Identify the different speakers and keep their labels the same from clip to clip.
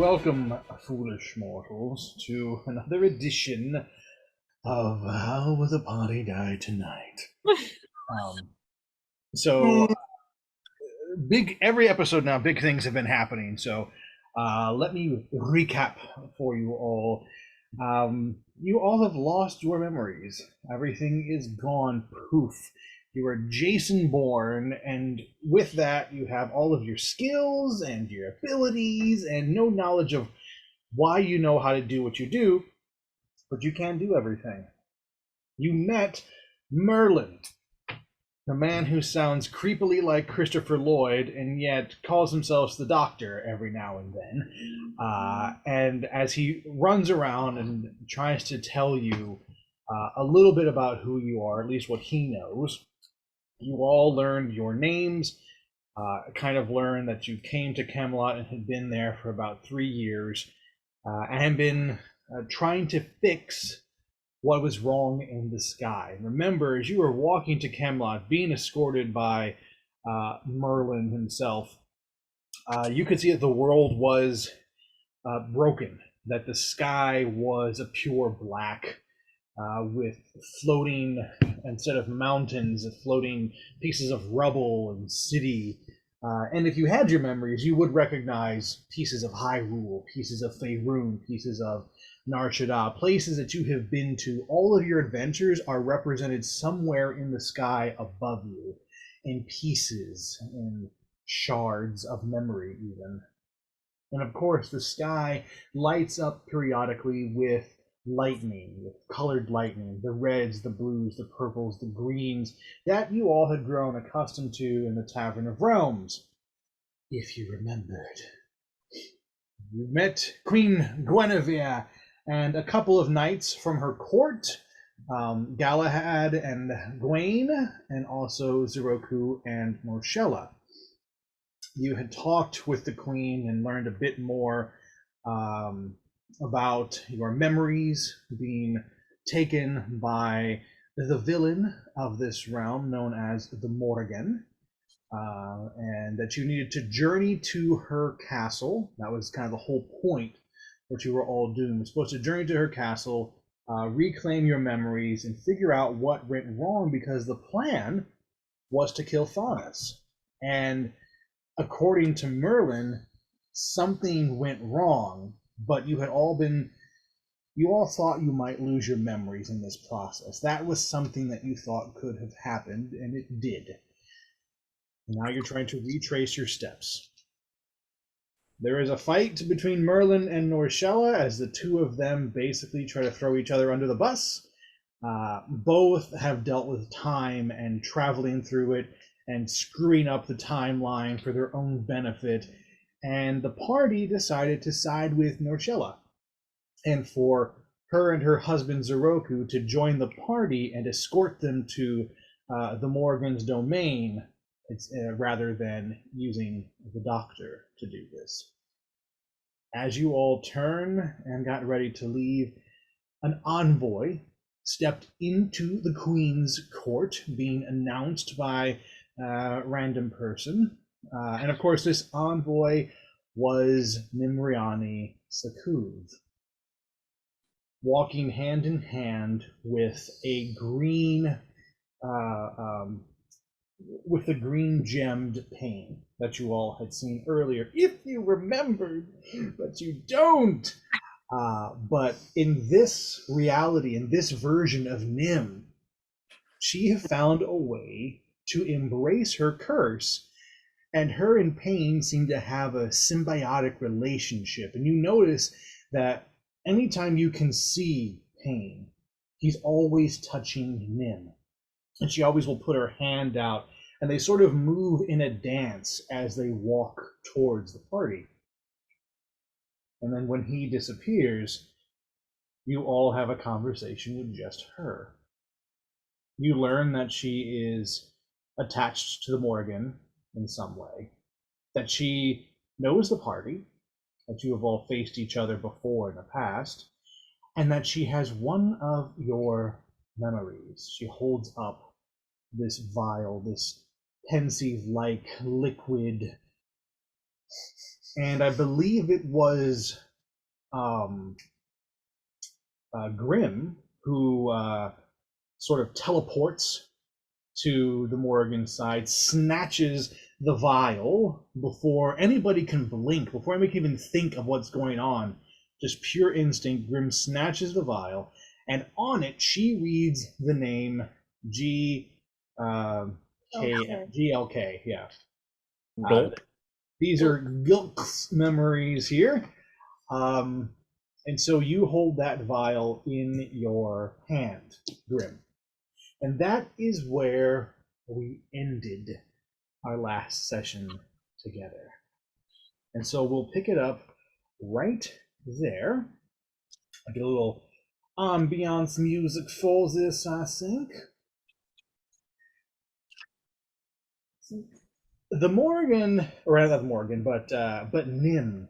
Speaker 1: welcome, foolish mortals, to another edition of How Will the Party Die Tonight? Um, so, every episode now, big things have been happening. So, let me recap for you all. You all have lost your memories. Everything is gone poof. You are Jason born, and with that, you have all of your skills and your abilities and no knowledge of why you know how to do what you do, but you can do everything. You met Merlin, the man who sounds creepily like Christopher Lloyd and yet calls himself the Doctor every now and then. And as he runs around and tries to tell you a little bit about who you are, at least what he knows, you all learned your names, kind of learned that you came to Camelot and had been there for about 3 years, and had been trying to fix what was wrong in the sky. Remember, as you were walking to Camelot, being escorted by Merlin himself, you could see that the world was broken, that the sky was a pure black, with floating, instead of mountains, floating pieces of rubble and city. And if you had your memories, you would recognize pieces of Hyrule, pieces of Faerun, pieces of Nar Shaddaa, places that you have been to. All of your adventures are represented somewhere in the sky above you, in pieces, in shards of memory, even. And of course, the sky lights up periodically with lightning, with colored lightning, the reds, the blues, the purples, the greens, that you all had grown accustomed to in the Tavern of Realms, if you remembered. You met Queen Guinevere and a couple of knights from her court, Galahad and Gawain, and also Zeroku and Morshella. You had talked with the queen and learned a bit more about your memories being taken by the villain of this realm known as the Morrigan, and that you needed to journey to her castle. That was kind of the whole point, what you were all doing. You were supposed to journey to her castle, reclaim your memories, and figure out what went wrong, because the plan was to kill Faunus. And according to Merlin, something went wrong, but you all thought you might lose your memories in this process. That was something that you thought could have happened, and it did. Now you're trying to retrace your steps. There is a fight between Merlin and Norshella as the two of them basically try to throw each other under the bus. Both have dealt with time and traveling through it and screwing up the timeline for their own benefit, and the party decided to side with Norshella, and for her and her husband Zeroku to join the party and escort them to the Morrigan's domain, rather than using the Doctor to do this. As you all turn and got ready to leave, an envoy stepped into the Queen's court, being announced by random person. And of course, this envoy was Nimriani Sakuv, walking hand in hand with a green, with the green gemmed pane that you all had seen earlier, if you remembered, but you don't. But in this reality, in this version of Nim, she have found a way to embrace her curse, and her and Pain seem to have a symbiotic relationship. And you notice that anytime you can see Pain, he's always touching Nim. And she always will put her hand out, and they sort of move in a dance as they walk towards the party. And then when he disappears, you all have a conversation with just her. You learn that she is attached to the Morrigan in some way, that she knows the party, that you have all faced each other before in the past, and that she has one of your memories. She holds up this vial, this pensive-like liquid And I believe it was um, Grim who sort of teleports to the Morgan side, snatches the vial before anybody can blink, before anybody can even think of what's going on. Just pure instinct, Grim snatches the vial, and on it she reads the name G uh, K GLK. Yeah,
Speaker 2: Gulp.
Speaker 1: these are Gilk's memories here. Um, and so you hold that vial in your hand, Grim. And that is where we ended our last session together. And so we'll pick it up right there. I get a little ambiance music for this, I think. The Morgan, or not Morgan, but Nim,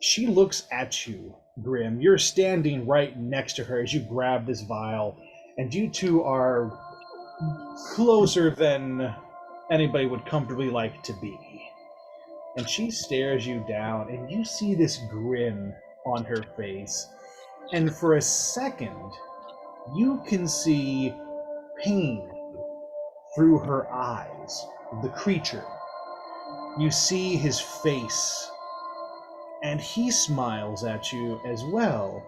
Speaker 1: she looks at you, Grim. You're standing right next to her as you grab this vial, and you two are closer than anybody would comfortably like to be. And she stares you down, and you see this grin on her face. And for a second, you can see pain through her eyes, the creature. You see his face, and he smiles at you as well.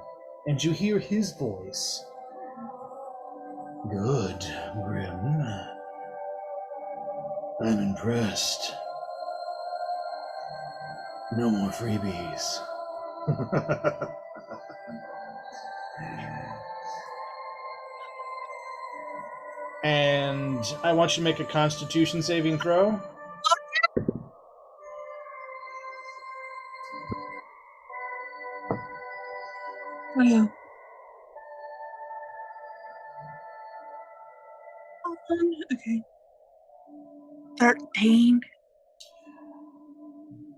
Speaker 1: And you hear his voice. Good, Grim. I'm impressed. No more freebies. And I want you to make a Constitution saving throw.
Speaker 3: Wow. Okay. 13.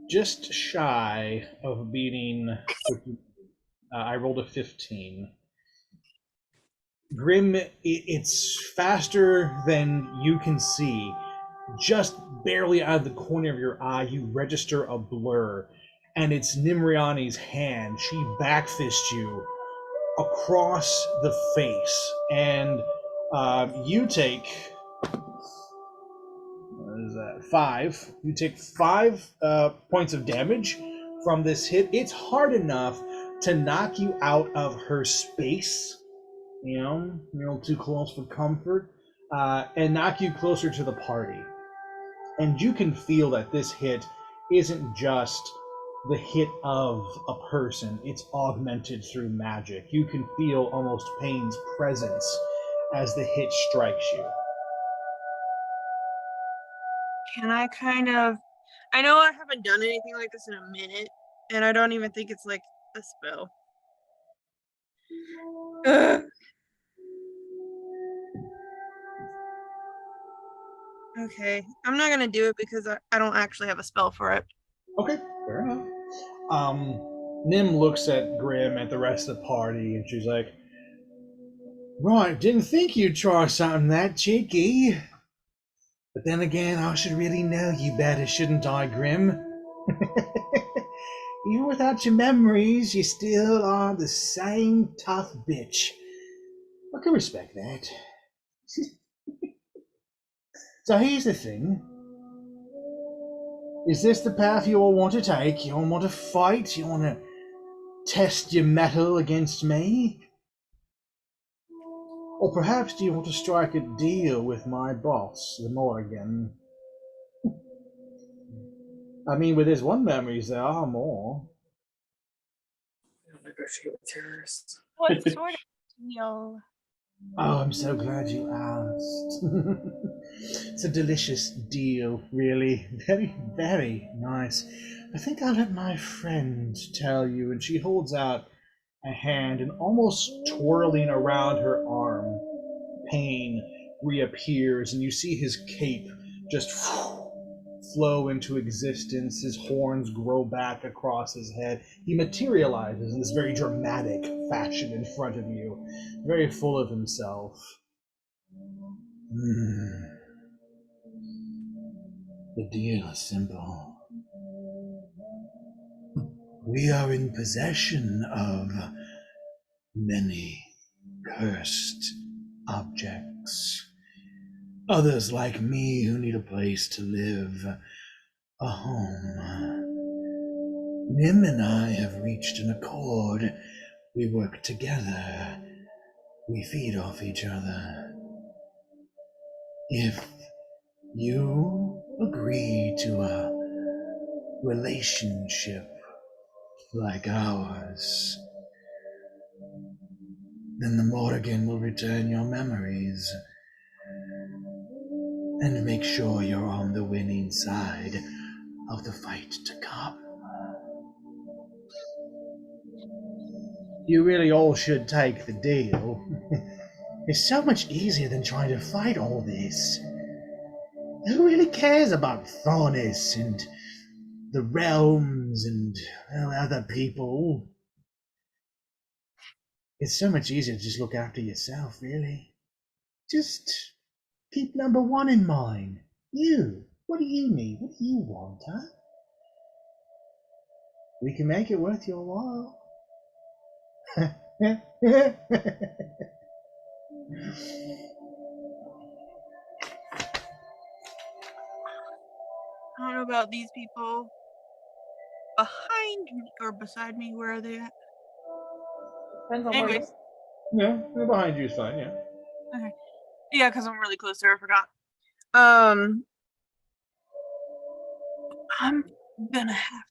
Speaker 1: Just shy of beating. I rolled a 15. Grim, it's faster than you can see. Just barely out of the corner of your eye, you register a blur, and it's Nimriani's hand. She backfists you across the face, and you take what is that? 5. You take 5 points of damage from this hit. It's hard enough to knock you out of her space. You're a little too close for comfort, and knock you closer to the party. And you can feel that this hit isn't just the hit of a person, it's augmented through magic. You can feel almost pain's presence as the hit strikes you.
Speaker 3: Can I I know I haven't done anything like this in a minute, and I don't even think it's like a spell. Okay, I'm not gonna do it because I don't actually have a spell for it.
Speaker 1: Okay, fair enough. Nim looks at Grim at the rest of the party, and she's like, "Right, didn't think you'd try something that cheeky. But then again, I should really know you better, shouldn't I, Grim? Even without your memories, you still are the same tough bitch. I can respect that. So here's the thing. Is this the path you all want to take? You all want to fight? You want to test your mettle against me? Or perhaps do you want to strike a deal with my boss, the Morrigan? I mean, with his one memories, there are more.
Speaker 2: Negotiate with terrorists.
Speaker 3: What sort of deal?
Speaker 1: Oh, I'm so glad you asked. It's a delicious deal, really. Very, very nice. I think I'll let my friend tell you. And she holds out a hand, and almost twirling around her arm, Pain reappears, and you see his cape just flow into existence. His horns grow back across his head. He materializes in this very dramatic fashion in front of you, very full of himself. The deal is simple. We are in possession of many cursed objects. Others like me who need a place to live, a home. Nim and I have reached an accord. We work together. We feed off each other. If you agree to a relationship like ours, then the Morrigan will return your memories and make sure you're on the winning side of the fight to come. You really all should take the deal. It's so much easier than trying to fight all this. Who really cares about Thornis and the realms and other people? It's so much easier to just look after yourself, really. Just keep number one in mind. You. What do you need? What do you want, huh? We can make it worth your while.
Speaker 3: I don't know about these people behind me or beside me. Where are they at?
Speaker 2: Depends on where
Speaker 3: Anyways,
Speaker 1: Yeah, behind you is fine, yeah.
Speaker 3: okay. Yeah, because I'm really close there. I forgot. I'm gonna have.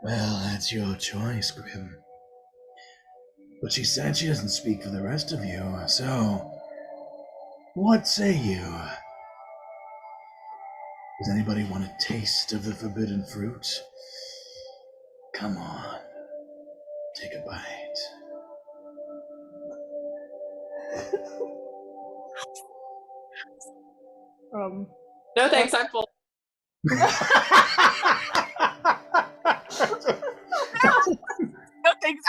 Speaker 1: Well, that's your choice, Grim. But she said she doesn't speak for the rest of you, so what say you? Does anybody want a taste of the forbidden fruit? Come on, take a bite.
Speaker 2: No thanks, I'm full.
Speaker 3: No, thanks.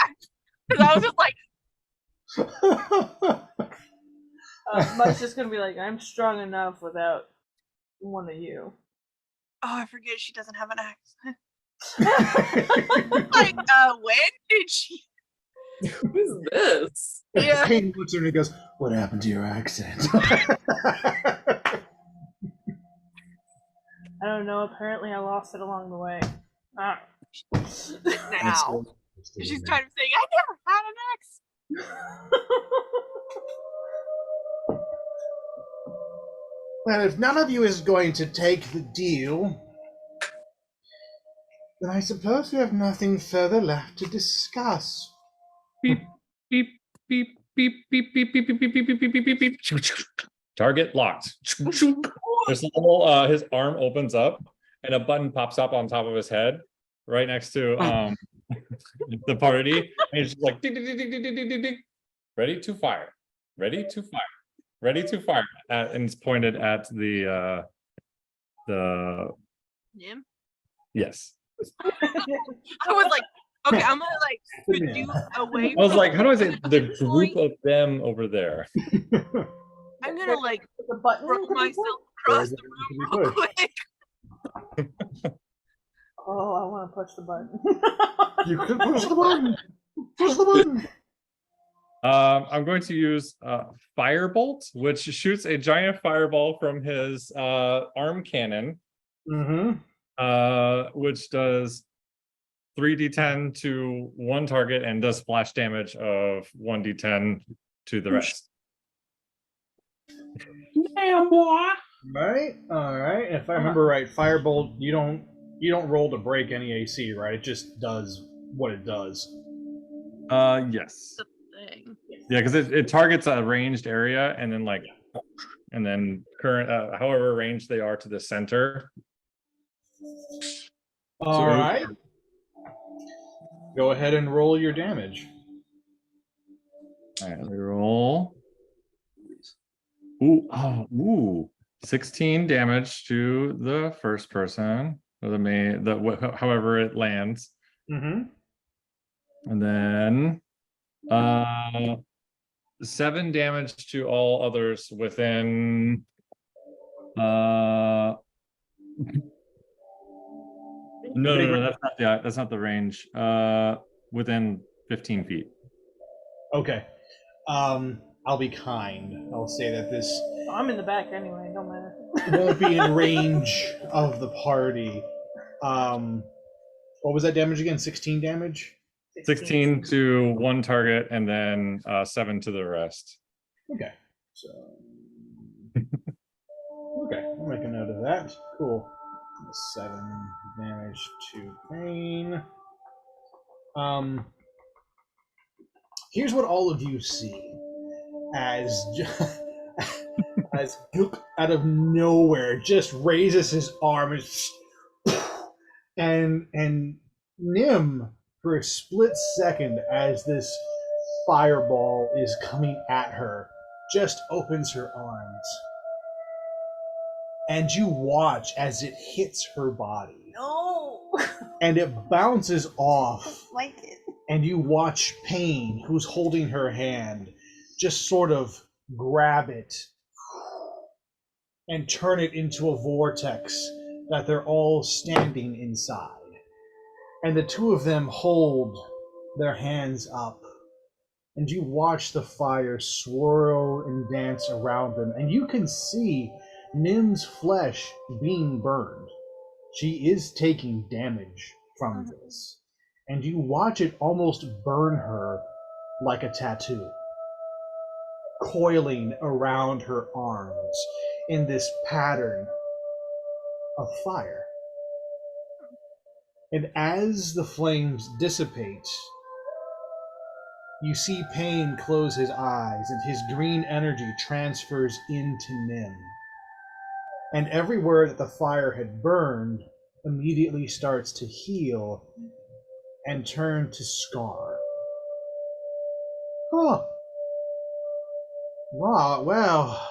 Speaker 3: Because I was just like,
Speaker 4: Mike's just gonna be like, I'm strong enough without one of you.
Speaker 3: oh, I forget she doesn't have an accent. Like, when did she?
Speaker 2: Who's this?
Speaker 3: Yeah.
Speaker 1: He looks at her and he goes, "What happened to your accent?"
Speaker 4: I don't know. Apparently, I lost it along the way. Ah.
Speaker 3: Now she's kind of saying, I never had an accent.
Speaker 1: Well, if none of you is going to take the deal, then I suppose we have nothing further left to discuss.
Speaker 5: Beep, beep, beep, beep, beep, beep, beep, beep, beep, beep, beep, beep, beep, beep. Target locked. There's a little his arm opens up and a button pops up on top of his head right next to the party. And he's just like ding, ding, ding, ding, ding, ding, ding, ding. Ready to fire. Ready to fire. Ready to fire. And it's pointed at the
Speaker 3: Nim?
Speaker 5: yes.
Speaker 3: I was like, okay, I'm gonna like do away.
Speaker 5: I was like, how do I say the group of them over there?
Speaker 3: I'm gonna like
Speaker 4: The button.
Speaker 3: throw myself across the room real quick.
Speaker 4: Oh, I want to push the button.
Speaker 1: You can push the button. Push the button.
Speaker 5: I'm going to use Firebolt, which shoots a giant fireball from his arm cannon, which does 3d10 to one target and does splash damage of 1d10 to the rest. Yeah, boy.
Speaker 1: Right. All right. If I remember right, Firebolt, you don't roll to break any AC, right? It just does what it does.
Speaker 5: Yes.
Speaker 3: Thing.
Speaker 5: Yeah, because it targets a ranged area and then and then current however ranged they are to the center.
Speaker 1: All right. Go ahead and roll your damage.
Speaker 5: All right, we roll. Ooh, 16 damage to the first person, or however it lands.
Speaker 1: Mm-hmm.
Speaker 5: And then 7 damage to all others within No, that's not the range. Within 15 feet.
Speaker 1: Okay. I'll be kind. I'll say that this
Speaker 4: I'm in the back anyway. Don't matter.
Speaker 1: won't be in range of the party. What was that damage again? 16 damage?
Speaker 5: 16 to one target, and then 7 to the rest.
Speaker 1: Okay. So okay, I'll make a note of that. Cool. 7 damage to Pain. Here's what all of you see as as Gook out of nowhere just raises his arm and Nim, for a split second as this fireball is coming at her, just opens her arms. And you watch as it hits her body.
Speaker 4: No.
Speaker 1: And it bounces off.
Speaker 4: Like it.
Speaker 1: And you watch Pain, who's holding her hand, just sort of grab it and turn it into a vortex that they're all standing inside. And the two of them hold their hands up, and you watch the fire swirl and dance around them, and you can see Nim's flesh being burned. She is taking damage from this, and you watch it almost burn her like a tattoo, coiling around her arms in this pattern of fire. And as the flames dissipate, you see Pain close his eyes, and his green energy transfers into Nim. And everywhere that the fire had burned immediately starts to heal and turn to scar. Oh. Wow, well,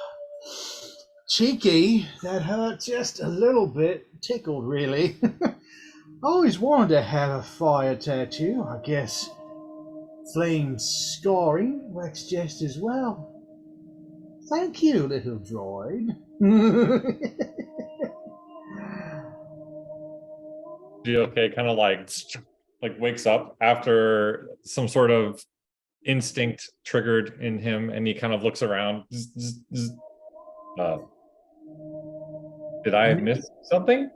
Speaker 1: cheeky. That hurt just a little bit. Tickled, really. Always wanted to have a fire tattoo. I guess flame scarring works just as well. Thank you, little droid.
Speaker 5: GOK kind of like wakes up after some sort of instinct triggered in him, and he kind of looks around. Did I miss something?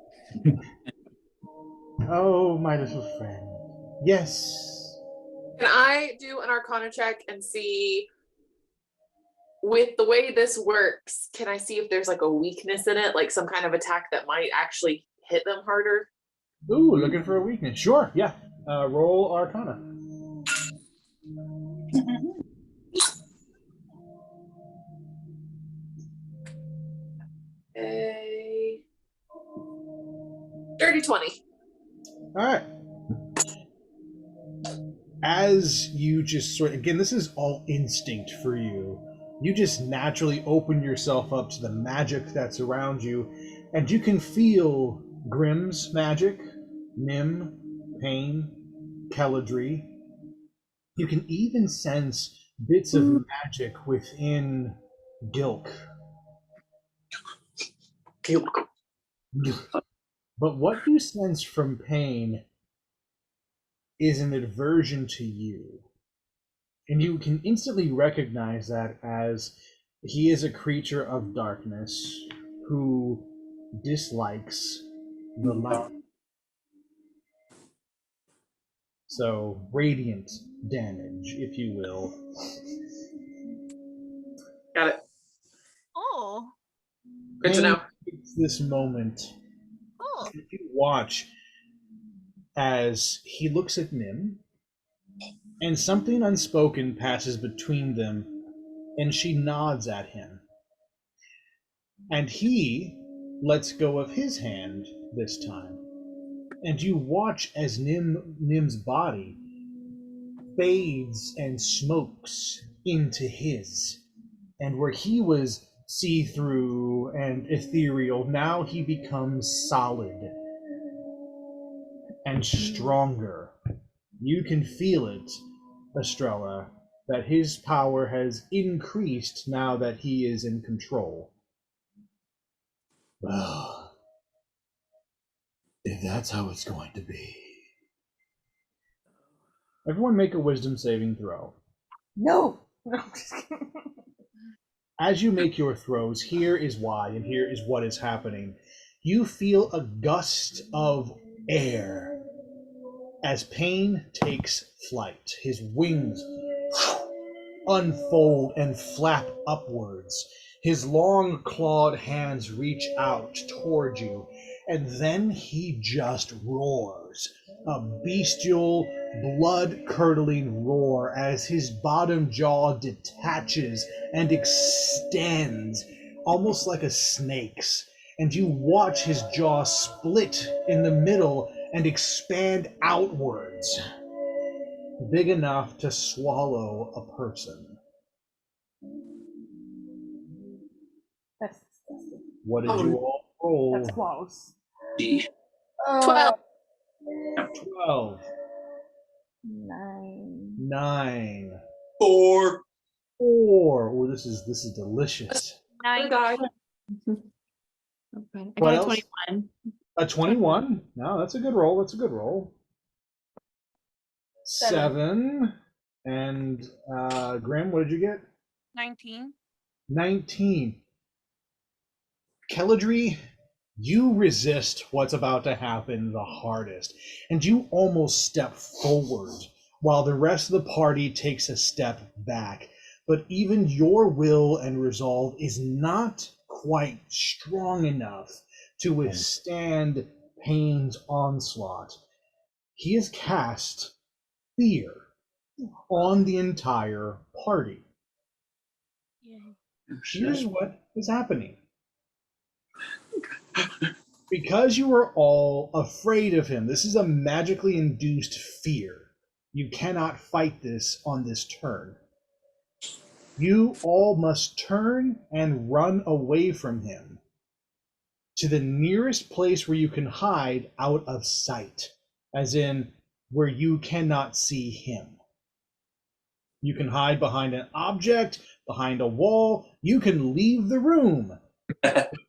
Speaker 1: Oh, my little friend. Yes.
Speaker 2: Can I do an Arcana check and see, with the way this works, can I see if there's like a weakness in it, like some kind of attack that might actually hit them harder?
Speaker 1: Ooh, looking for a weakness. Sure, yeah. Roll Arcana.
Speaker 2: A dirty 20.
Speaker 1: All right. As you just sort of, again, this is all instinct for you. You just naturally open yourself up to the magic that's around you, and you can feel Grimm's magic, Nim, Pain, Keladri. You can even sense bits of magic within Gilk. But what you sense from Pain is an aversion to you. And you can instantly recognize that as he is a creature of darkness who dislikes the light. So, radiant damage, if you will.
Speaker 2: Got it.
Speaker 3: Oh.
Speaker 2: Good to know.
Speaker 1: It's this moment.
Speaker 3: Oh.
Speaker 1: You watch as he looks at Nim, and something unspoken passes between them, and she nods at him. And he lets go of his hand this time. And you watch as Nim's body fades and smokes into his. And where he was see-through and ethereal, now he becomes solid and stronger. You can feel it, Estrella, that his power has increased now that he is in control. If that's how it's going to be. Everyone make a wisdom saving throw.
Speaker 4: No. No, I'm just kidding.
Speaker 1: As you make your throws, here is why, and here is what is happening. You feel a gust of air as Pain takes flight. His wings unfold and flap upwards. His long clawed hands reach out toward you, and then he just roars. A bestial, blood-curdling roar as his bottom jaw detaches and extends, almost like a snake's. And you watch his jaw split in the middle and expand outwards, big enough to swallow a person.
Speaker 4: That's disgusting.
Speaker 1: What did you all roll?
Speaker 4: That's close.
Speaker 2: 12.
Speaker 1: 12.
Speaker 4: 9.
Speaker 1: 9.
Speaker 6: 4.
Speaker 1: 4. Oh, this is delicious.
Speaker 2: Poor guy.
Speaker 7: Okay. I
Speaker 1: What
Speaker 7: got a
Speaker 1: else?
Speaker 7: 21.
Speaker 1: A 21? No, that's a good roll. That's a good roll. 7. And Grim, what did you get?
Speaker 3: 19.
Speaker 1: 19. Kelladry, you resist what's about to happen the hardest, and you almost step forward while the rest of the party takes a step back. But even your will and resolve is not quite strong enough to withstand Pain's onslaught. He has cast fear on the entire party. Here's what is happening. Because you are all afraid of him, this is a magically induced fear. You cannot fight this on this turn. You all must turn and run away from him to the nearest place where you can hide out of sight, as in where you cannot see him. You can hide behind an object, behind a wall. You can leave the room.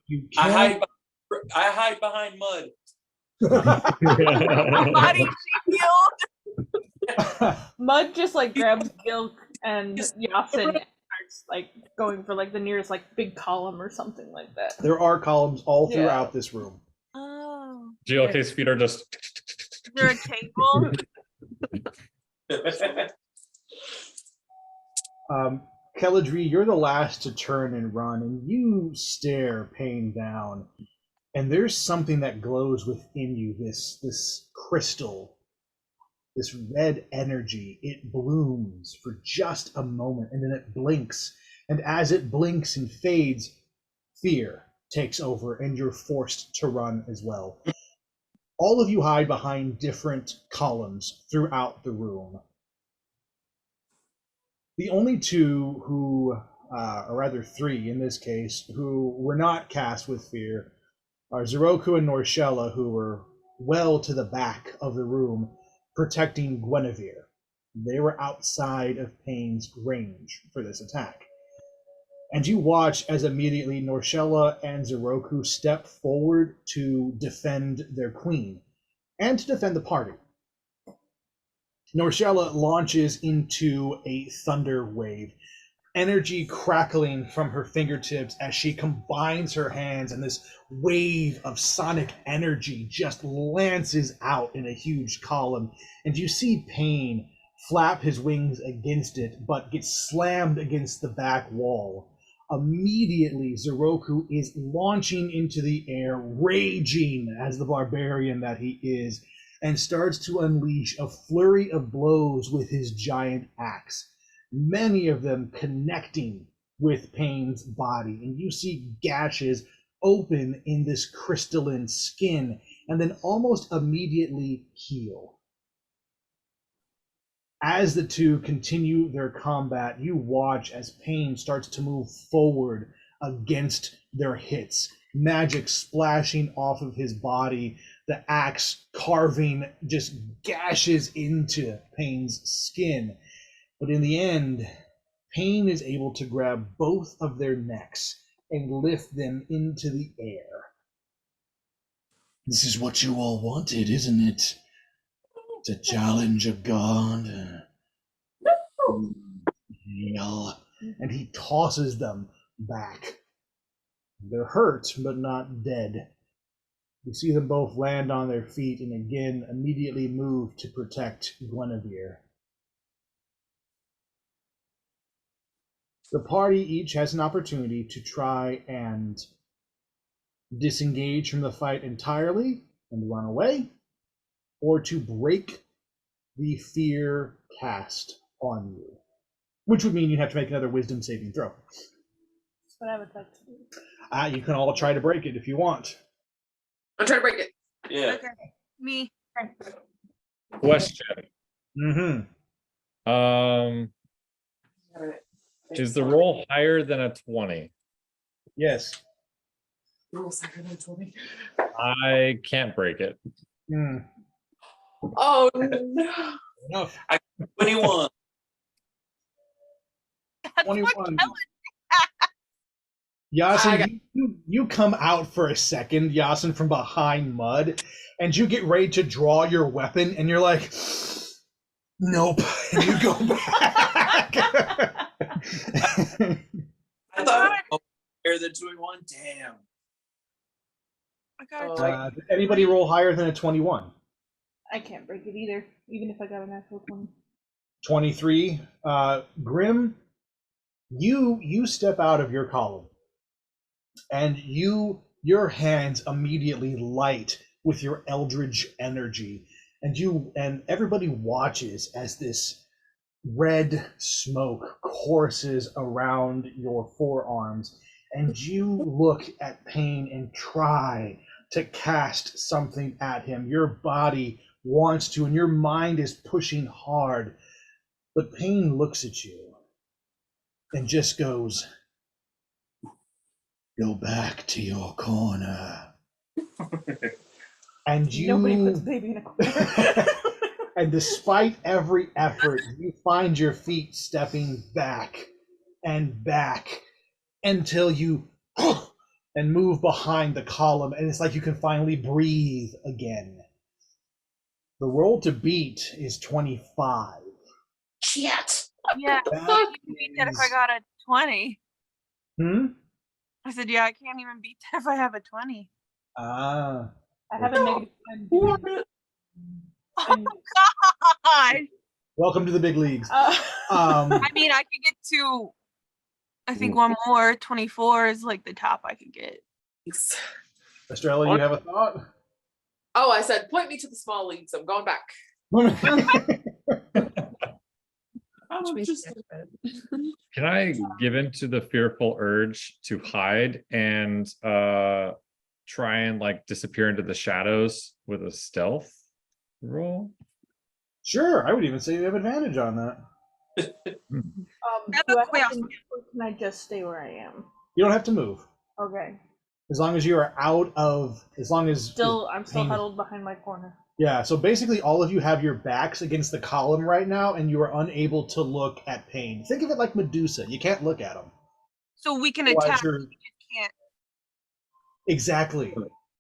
Speaker 1: You
Speaker 6: I
Speaker 1: can't.
Speaker 6: hide behind mud.
Speaker 3: Body shield.
Speaker 4: Mud just like grabs Gilk and Yasin and starts like going for like the nearest like big column or something like that.
Speaker 1: There are columns all throughout this room.
Speaker 3: Oh.
Speaker 5: GLK's feet are just.
Speaker 3: Is there a table?
Speaker 1: Kelladry, you're the last to turn and run, and you stare Pain down. And there's something that glows within you, this crystal, this red energy. It blooms for just a moment, and then it blinks. And as it blinks and fades, fear takes over, and you're forced to run as well. All of you hide behind different columns throughout the room. The only two who, or rather three in this case, who were not cast with fear are Zeroku and Norshella, who were well to the back of the room, protecting Guinevere. They were outside of Pain's range for this attack. And you watch as immediately Norshella and Zeroku step forward to defend their queen, and to defend the party. Norshella launches into a thunder wave, energy crackling from her fingertips as she combines her hands, and this wave of sonic energy just lances out in a huge column. And you see Pain flap his wings against it, but gets slammed against the back wall. Immediately, Zeroku is launching into the air, raging as the barbarian that he is, and starts to unleash a flurry of blows with his giant axe, many of them connecting with Pain's body. And you see gashes open in this crystalline skin and then almost immediately heal. As the two continue their combat, you watch as Pain starts to move forward against their hits, magic splashing off of his body, the axe carving just gashes into Pain's skin. But in the end, Pain is able to grab both of their necks and lift them into the air. This is what you all wanted, isn't it? To challenge a god. Hell. And he tosses them back. They're hurt, but not dead. You see them both land on their feet and again immediately move to protect Guinevere. The party each has an opportunity to try and disengage from the fight entirely and run away, or to break the fear cast on you, which would mean you have to make another wisdom saving throw.
Speaker 4: That's what I would like to do.
Speaker 1: You can all try to break it if you want.
Speaker 2: I'm trying to break it.
Speaker 6: Yeah.
Speaker 3: Okay. Me.
Speaker 5: Question.
Speaker 1: Mm-hmm.
Speaker 5: Is the roll higher than a 20?
Speaker 1: Yes.
Speaker 5: I can't break it.
Speaker 1: Mm.
Speaker 2: Oh no.
Speaker 1: Enough.
Speaker 6: 21.
Speaker 3: That's
Speaker 1: 21.
Speaker 3: what Kellen.
Speaker 1: Yasin, you come out for a second, Yasin, from behind Mud, and you get ready to draw your weapon, and you're like, nope, and you go back.
Speaker 6: I thought it was higher than 21. Damn.
Speaker 3: I got
Speaker 2: Oh,
Speaker 3: it.
Speaker 1: Did anybody roll higher than a 21?
Speaker 4: I can't break it either, even if I got a natural 20.
Speaker 1: 23. Grim, you step out of your column, and your hands immediately light with your eldritch energy, and everybody watches as this red smoke courses around your forearms, and you look at Pain and try to cast something at him. Your body wants to, and your mind is pushing hard, but Pain looks at you and just goes, "Go back to your corner." And
Speaker 4: Nobody puts baby in a corner.
Speaker 1: and despite every effort, you find your feet stepping back and back until you and move behind the column, and it's like you can finally breathe again. The roll to beat is 25.
Speaker 2: Shit.
Speaker 3: Yeah, I can't beat that if I got a 20. I said, yeah, I can't even beat that if I have a 20.
Speaker 1: Ah.
Speaker 4: I have a negative 10.
Speaker 3: Oh, God.
Speaker 1: Welcome to the big leagues.
Speaker 3: I mean, I could get to, I think one more. 24 is like the top I could get.
Speaker 1: Estrella, you have a thought?
Speaker 2: Oh, I said, point me to the small leagues. I'm going back.
Speaker 5: Can I give in to the fearful urge to hide and try and like disappear into the shadows with a stealth roll?
Speaker 1: Sure, I would even say you have advantage on that.
Speaker 4: Do I have to move, or can I just stay where I am?
Speaker 1: You don't have to move.
Speaker 4: Okay.
Speaker 1: As long as you are out of, as long as...
Speaker 4: I'm still huddled behind my corner.
Speaker 1: Yeah, so basically all of you have your backs against the column right now, and you are unable to look at Pain. Think of it like Medusa. You can't look at him.
Speaker 3: So we can
Speaker 1: Otherwise
Speaker 3: attack,
Speaker 1: you're-
Speaker 3: we just can't.
Speaker 1: Exactly.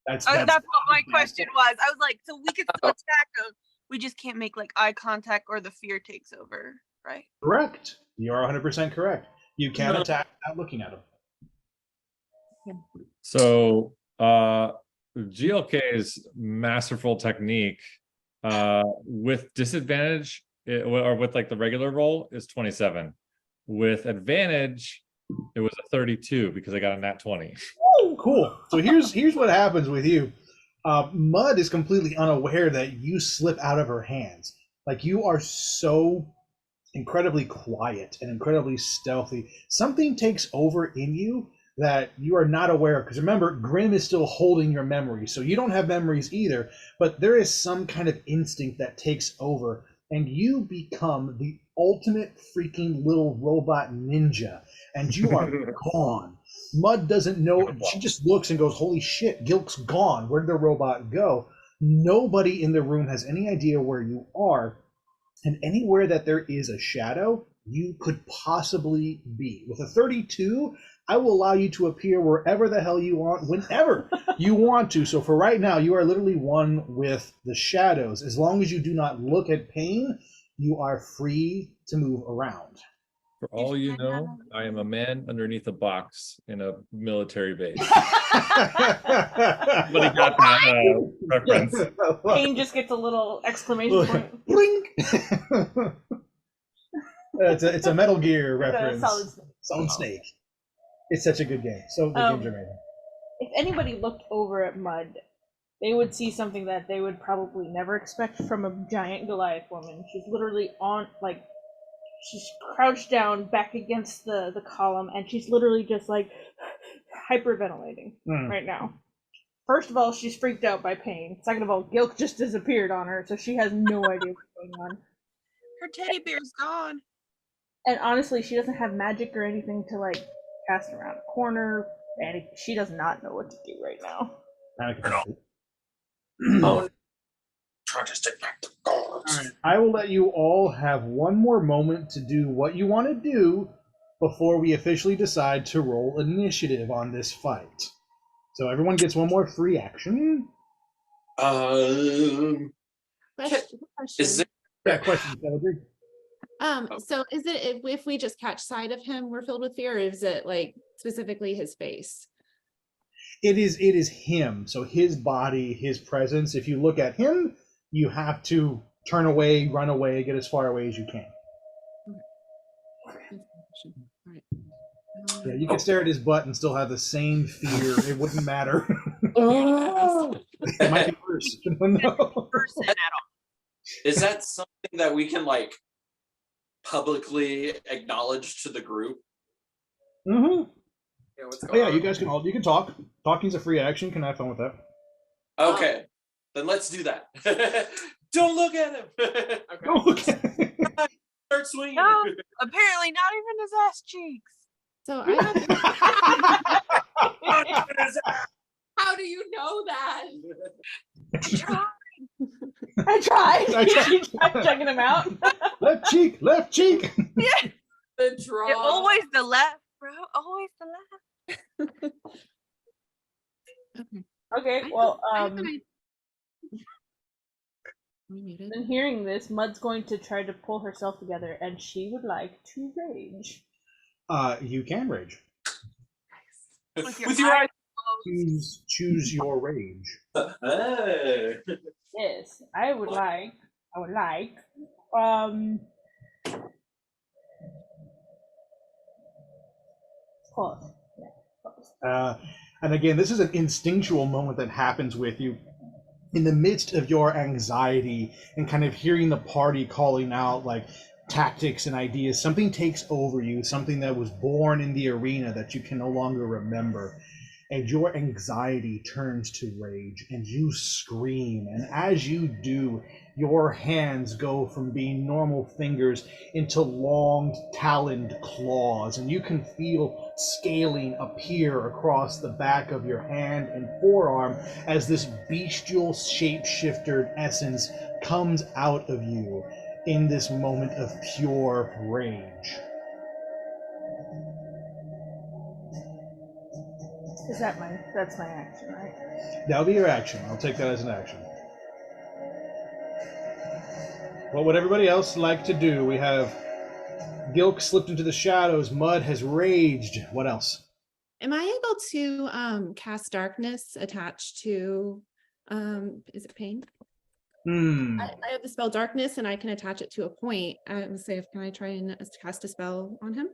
Speaker 1: That's
Speaker 3: That's what my question was. I was like, so we can still attack them. We just can't make like eye contact or the fear takes over, right?
Speaker 1: correct. You are 100% correct. You can attack without looking at him.
Speaker 5: So GLK's masterful technique with disadvantage or with like the regular roll is 27. With advantage, it was a 32 because I got a nat 20.
Speaker 1: Oh, cool. So here's what happens with you. Mud is completely unaware that you slip out of her hands. Like, you are so incredibly quiet and incredibly stealthy. Something takes over in you that you are not aware of. Because remember, Grim is still holding your memories. So you don't have memories either. But there is some kind of instinct that takes over. And you become the ultimate freaking little robot ninja. And you are gone. Mud doesn't know. She just looks and goes, holy shit, Gilk's gone. Where did the robot go? Nobody in the room has any idea where you are. And anywhere that there is a shadow, you could possibly be. With a 32, I will allow you to appear wherever the hell you want, whenever you want to. So for right now, you are literally one with the shadows. As long as you do not look at Pain, you are free to move around.
Speaker 5: For all you know, I am a man underneath a box in a military base. Somebody got that reference.
Speaker 4: Kane just gets a little exclamation point.
Speaker 1: Blink! it's a Metal Gear reference.
Speaker 4: Solid Snake.
Speaker 1: Solid Snake. It's such a good game. So the games are amazing.
Speaker 4: If anybody looked over at Mud, they would see something that they would probably never expect from a giant Goliath woman. She's literally on, like, she's crouched down back against the column, and she's literally just, like, hyperventilating right now. First of all, she's freaked out by Pain. Second of all, Gilk just disappeared on her, so she has no idea what's going on.
Speaker 3: Her teddy bear's gone.
Speaker 4: And honestly, she doesn't have magic or anything to, like, cast around a corner, and she does not know what to do right now.
Speaker 6: Oh, try to stick back to gods.
Speaker 1: Right. I will let you all have one more moment to do what you want to do before we officially decide to roll initiative on this fight. So everyone gets one more free action.
Speaker 6: Question. Is there?
Speaker 1: Yeah, question.
Speaker 7: So is it if we just catch sight of him, we're filled with fear, or is it like specifically his face?
Speaker 1: It is him. So his body, his presence. If you look at him, you have to turn away, run away, get as far away as you can.
Speaker 7: Right.
Speaker 1: Yeah, you can stare at his butt and still have the same fear. It wouldn't matter. It might be worse. I don't know.
Speaker 6: Is that something that we can like publicly acknowledge to the group?
Speaker 1: Mm-hmm.
Speaker 6: Yeah, what's
Speaker 1: Oh,
Speaker 6: going
Speaker 1: yeah,
Speaker 6: on?
Speaker 1: you guys can talk. Talking's a free action. Can have fun with that.
Speaker 6: Okay, then let's do that. Don't look at him.
Speaker 1: Okay.
Speaker 6: Start swinging.
Speaker 3: No, apparently not even his ass cheeks.
Speaker 7: So I have
Speaker 2: How do you know that?
Speaker 4: I tried.
Speaker 1: I tried.
Speaker 4: She tried checking him out.
Speaker 1: Left cheek, left cheek.
Speaker 2: The draw.
Speaker 3: Yeah, always the left, bro. Always the left.
Speaker 4: Okay, well,
Speaker 7: muted.
Speaker 4: in hearing this, Mud's going to try to pull herself together, and she would like to rage.
Speaker 1: You can rage.
Speaker 3: With
Speaker 6: With your eyes
Speaker 1: Choose your rage.
Speaker 6: Hey.
Speaker 4: Yes, I would like. Close. Yeah, close.
Speaker 1: And again, this is an instinctual moment that happens with you in the midst of your anxiety and kind of hearing the party calling out like tactics and ideas. Something takes over you, something that was born in the arena that you can no longer remember. And your anxiety turns to rage and you scream. And as you do, your hands go from being normal fingers into long taloned claws. And you can feel scaling appear across the back of your hand and forearm as this bestial shapeshifter essence comes out of you in this moment of pure rage.
Speaker 4: That's my action, right?
Speaker 1: That'll be your action. I'll take that as an action. What would everybody else like to do? We have Gilk slipped into the shadows. Mud has raged. What else?
Speaker 7: Am I able to cast darkness attached to is it Pain? I have the spell darkness and I can attach it to a point. I would say, can I try and cast a spell on him?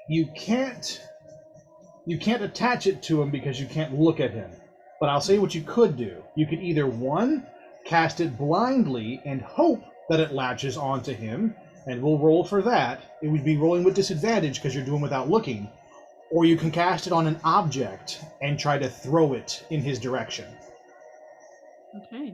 Speaker 1: You can't attach it to him because you can't look at him. But I'll say what you could do. You could either, one, cast it blindly and hope that it latches onto him, and we'll roll for that. It would be rolling with disadvantage because you're doing without looking. Or you can cast it on an object and try to throw it in his direction.
Speaker 7: Okay.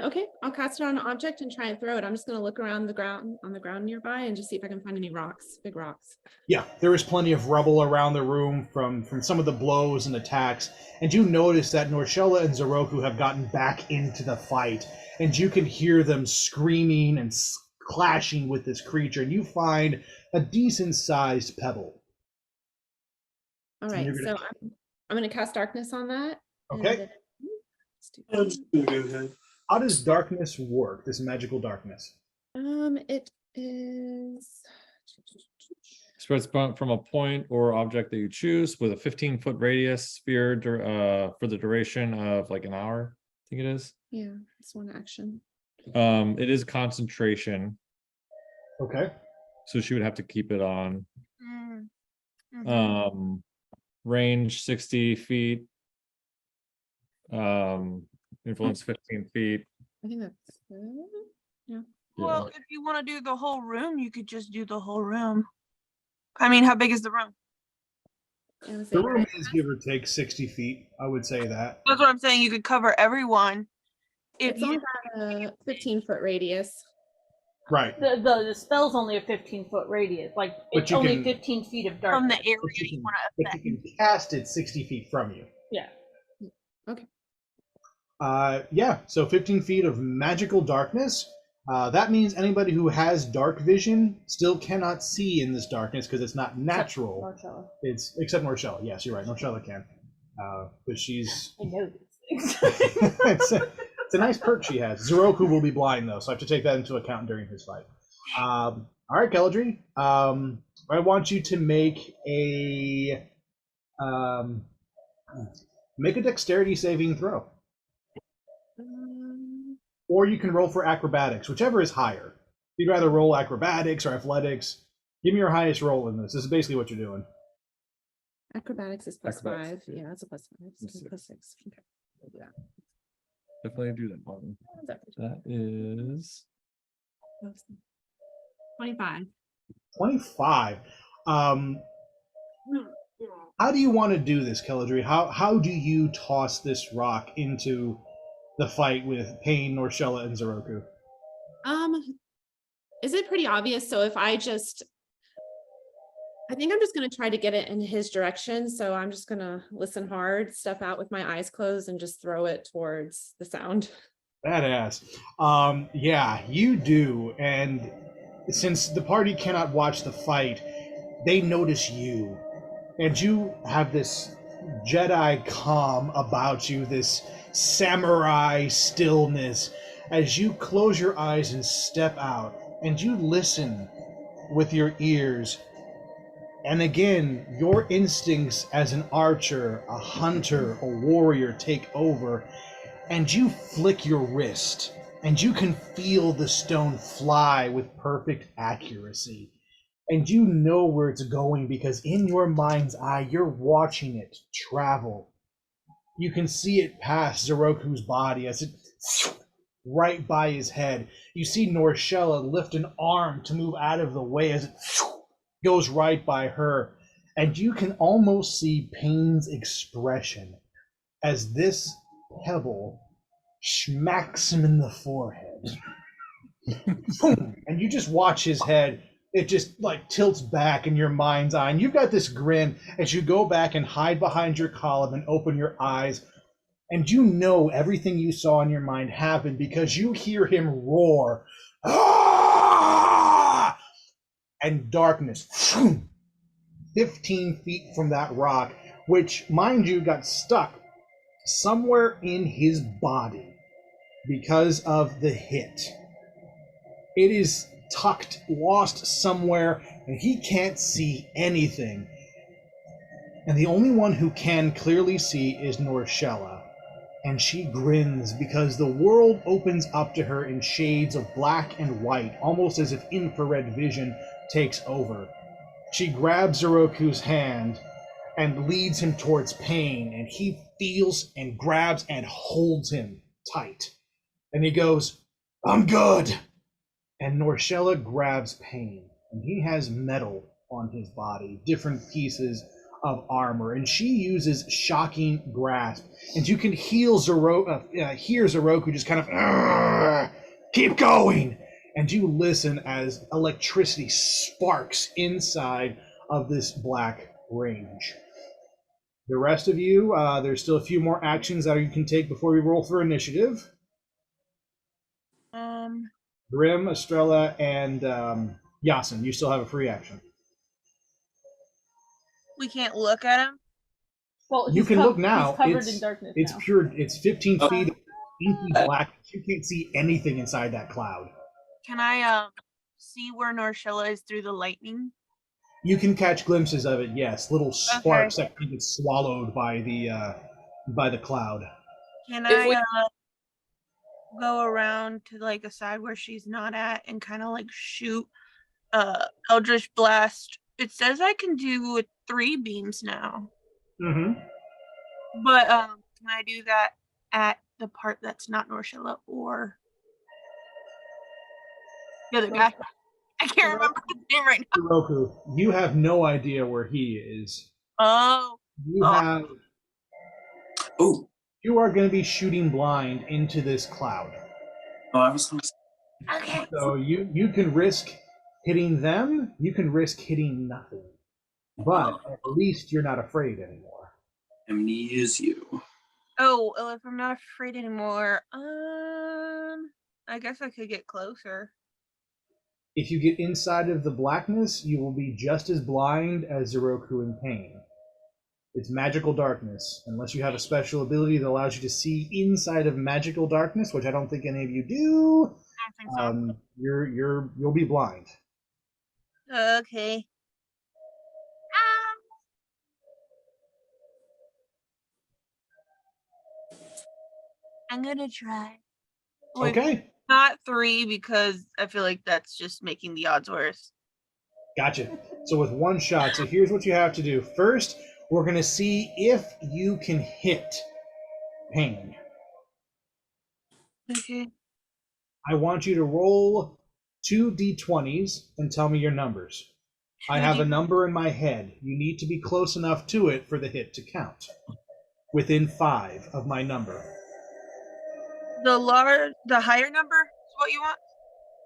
Speaker 7: Okay. I'll cast it on an object and try and throw it. I'm just gonna look around on the ground nearby and just see if I can find any rocks, big rocks.
Speaker 1: Yeah, there is plenty of rubble around the room from some of the blows and attacks, and you notice that Norshella and Zoroku have gotten back into the fight, and you can hear them screaming and clashing with this creature, and you find a decent-sized pebble.
Speaker 7: All
Speaker 1: And
Speaker 7: right,
Speaker 1: you're
Speaker 7: so
Speaker 1: gonna-
Speaker 7: I'm gonna cast darkness on that. and
Speaker 1: Okay.
Speaker 7: then- let's do
Speaker 6: Let's
Speaker 7: that.
Speaker 6: go ahead.
Speaker 1: How does darkness work, this magical darkness?
Speaker 7: It is.
Speaker 5: Spreads from a point or object that you choose with a 15-foot radius sphere for the duration of like an hour, I think it is.
Speaker 7: Yeah, it's one action.
Speaker 5: It is concentration,
Speaker 1: Okay.
Speaker 5: so she would have to keep it on.
Speaker 3: Mm. Mhm.
Speaker 5: Range 60 feet. Influence 15 feet.
Speaker 7: I think that's
Speaker 5: Yeah.
Speaker 3: Well, if you want to do the whole room, you could just do the whole room. I mean, how big is the room?
Speaker 7: I would
Speaker 1: The
Speaker 7: say
Speaker 1: room is give or take 60 feet. I would say that.
Speaker 3: That's what I'm saying. You could cover everyone. If
Speaker 7: it's
Speaker 3: you,
Speaker 7: only got a 15-foot radius.
Speaker 1: Right.
Speaker 4: The spell's only a 15-foot radius. Like,
Speaker 1: But
Speaker 4: it's
Speaker 1: you
Speaker 4: only
Speaker 1: can-
Speaker 4: 15 feet of
Speaker 3: from
Speaker 4: darkness.
Speaker 3: the area
Speaker 1: But you
Speaker 3: you
Speaker 1: can-
Speaker 3: want to
Speaker 1: but
Speaker 3: affect.
Speaker 1: you can cast it 60 feet from you.
Speaker 4: Yeah.
Speaker 1: Yeah, so 15 feet of magical darkness. That means anybody who has dark vision still cannot see in this darkness because it's not natural.
Speaker 4: Marcella.
Speaker 1: It's except Norshella. Yes, you're right. Norshella can, but she's
Speaker 4: I know these things.
Speaker 1: it's a nice perk she has. Zeroku will be blind though, so I have to take that into account during his fight. All right, Keldry. I want you to make a dexterity saving throw. Or you can roll for acrobatics, whichever is higher. If you'd rather roll acrobatics or athletics, give me your highest roll in this. This is basically what you're doing.
Speaker 7: Acrobatics is plus
Speaker 5: Acrobatics,
Speaker 7: 5. Yeah, that's a plus 5. So
Speaker 5: Plus
Speaker 7: plus 6. Okay. Yeah.
Speaker 5: Definitely do that one. That is
Speaker 7: 25.
Speaker 1: 25. How do you want to do this, Keldry? How do you toss this rock into the fight with Pain, Norshella, and Zeroku?
Speaker 7: Is it pretty obvious? So if I think I'm just going to try to get it in his direction. So I'm just going to listen hard, step out with my eyes closed, and just throw it towards the sound.
Speaker 1: Badass. Yeah, you do. And since the party cannot watch the fight, they notice you. And you have this Jedi calm about you, this samurai stillness, as you close your eyes and step out, and you listen with your ears. And again, your instincts as an archer, a hunter, a warrior take over, and you flick your wrist, and you can feel the stone fly with perfect accuracy. And you know where it's going because in your mind's eye, you're watching it travel. You can see it pass Zeroku's body as it right by his head. You see Norshella lift an arm to move out of the way as it goes right by her. And you can almost see Pain's expression as this pebble smacks him in the forehead. Boom! And you just watch his head. It just like tilts back in your mind's eye. And you've got this grin as you go back and hide behind your column and open your eyes. And you know everything you saw in your mind happened because you hear him roar. Ah! And darkness. 15 feet from that rock, which, mind you, got stuck somewhere in his body because of the hit. It is tucked, lost somewhere, and he can't see anything. And the only one who can clearly see is Norshella. And she grins because the world opens up to her in shades of black and white, almost as if infrared vision takes over. She grabs Zeroku's hand and leads him towards Pain, and he feels and grabs and holds him tight. And he goes, "I'm good." And Norshella grabs Pain, and he has metal on his body, different pieces of armor, and she uses Shocking Grasp. And you can hear Zeroku just kind of, keep going! And you listen as electricity sparks inside of this black range. The rest of you, there's still a few more actions that you can take before we roll for initiative. Grim, Estrella, and Yasin, you still have a free action.
Speaker 3: We can't look at him.
Speaker 4: Well,
Speaker 1: You can look
Speaker 4: he's
Speaker 1: now.
Speaker 4: covered in darkness
Speaker 1: It's
Speaker 4: now.
Speaker 1: pure. It's 15
Speaker 6: Oh.
Speaker 1: feet, inky black. You can't see anything inside that cloud.
Speaker 3: Can I see where Norshella is through the lightning?
Speaker 1: You can catch glimpses of it. Yes, little sparks that can get swallowed by the cloud.
Speaker 3: Can
Speaker 2: If we-
Speaker 3: I go around to like a side where she's not at and kind of like shoot Eldritch Blast? It says I can do with 3 beams now.
Speaker 1: Mm-hmm.
Speaker 3: But can I do that at the part that's not Norshella or the other guy? I can't remember his name right now.
Speaker 1: Roku, you have no idea where he is.
Speaker 3: Oh.
Speaker 1: You have.
Speaker 6: Oh,
Speaker 1: You are going to be shooting blind into this cloud.
Speaker 6: I was gonna say,
Speaker 3: Okay.
Speaker 1: So you can risk hitting them. You can risk hitting nothing. But at least you're not afraid anymore.
Speaker 6: amnese you.
Speaker 3: Oh, well, if I'm not afraid anymore, I guess I could get closer.
Speaker 1: If you get inside of the blackness, you will be just as blind as Zeroku in pain. It's magical darkness. Unless you have a special ability that allows you to see inside of magical darkness, which I don't think any of you do,
Speaker 3: I don't think so.
Speaker 1: you'll be blind.
Speaker 3: Okay. I'm gonna try. With
Speaker 1: Okay,
Speaker 3: not 3 because I feel like that's just making the odds worse.
Speaker 1: gotcha. So with one shot, so here's what you have to do. First, we're going to see if you can hit pain.
Speaker 3: Okay.
Speaker 1: I want you to roll 2 d20s and tell me your numbers. I have a number in my head. You need to be close enough to it for the hit to count. Within 5 of my number.
Speaker 3: The higher number is what you want?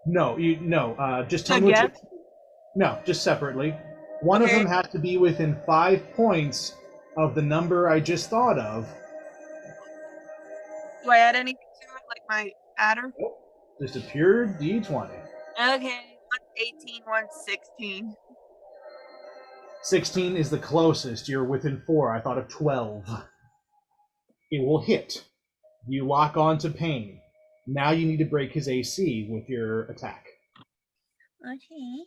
Speaker 1: No, just tell me what
Speaker 3: Again?
Speaker 1: No, just separately. One of
Speaker 3: Okay.
Speaker 1: them has to be within 5 points of the number I just thought of.
Speaker 3: Do I add anything to it, like my adder?
Speaker 1: Just a pure d20.
Speaker 3: Okay. One's 18, one's 16.
Speaker 1: 16 is the closest. You're within 4. I thought of 12. It will hit. You lock on to pain. Now you need to break his AC with your attack.
Speaker 3: Okay.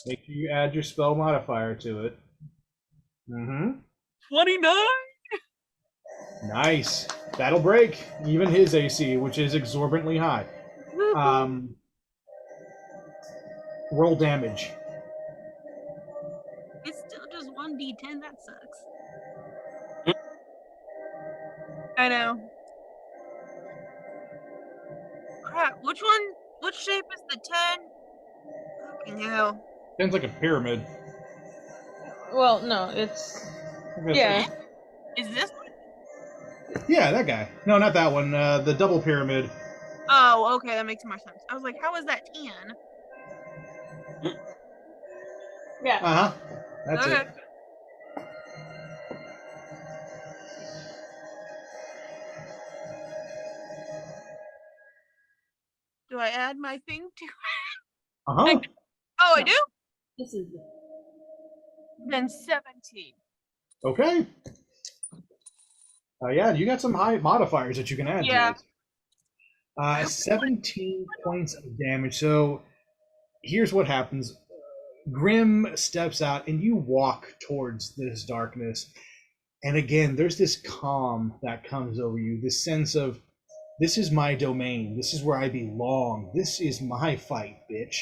Speaker 1: Make sure you add your spell modifier to it. Mm-hmm.
Speaker 3: 29?
Speaker 1: Nice. That'll break even his AC, which is exorbitantly high. Roll damage.
Speaker 3: It's still just 1d10. That sucks. I know. Crap. Which shape is the 10? Fucking hell.
Speaker 1: Sounds like a pyramid.
Speaker 4: Well, no, it's yeah.
Speaker 3: Is this one?
Speaker 1: Yeah, that guy. No, not that one. The double pyramid.
Speaker 3: Oh, okay. That makes more sense. I was like, how is that 10?
Speaker 4: Yeah.
Speaker 1: Uh-huh. That's
Speaker 3: Okay.
Speaker 1: it.
Speaker 3: Do I add my thing to it?
Speaker 1: Uh-huh.
Speaker 3: Oh, I do?
Speaker 4: This is
Speaker 3: Then 17.
Speaker 1: Okay. Yeah, you got some high modifiers that you can add
Speaker 3: Yeah.
Speaker 1: to it. 17 points of damage. So here's what happens. Grim steps out and you walk towards this darkness. And again, there's this calm that comes over you, this sense of, this is my domain. This is where I belong. This is my fight, bitch.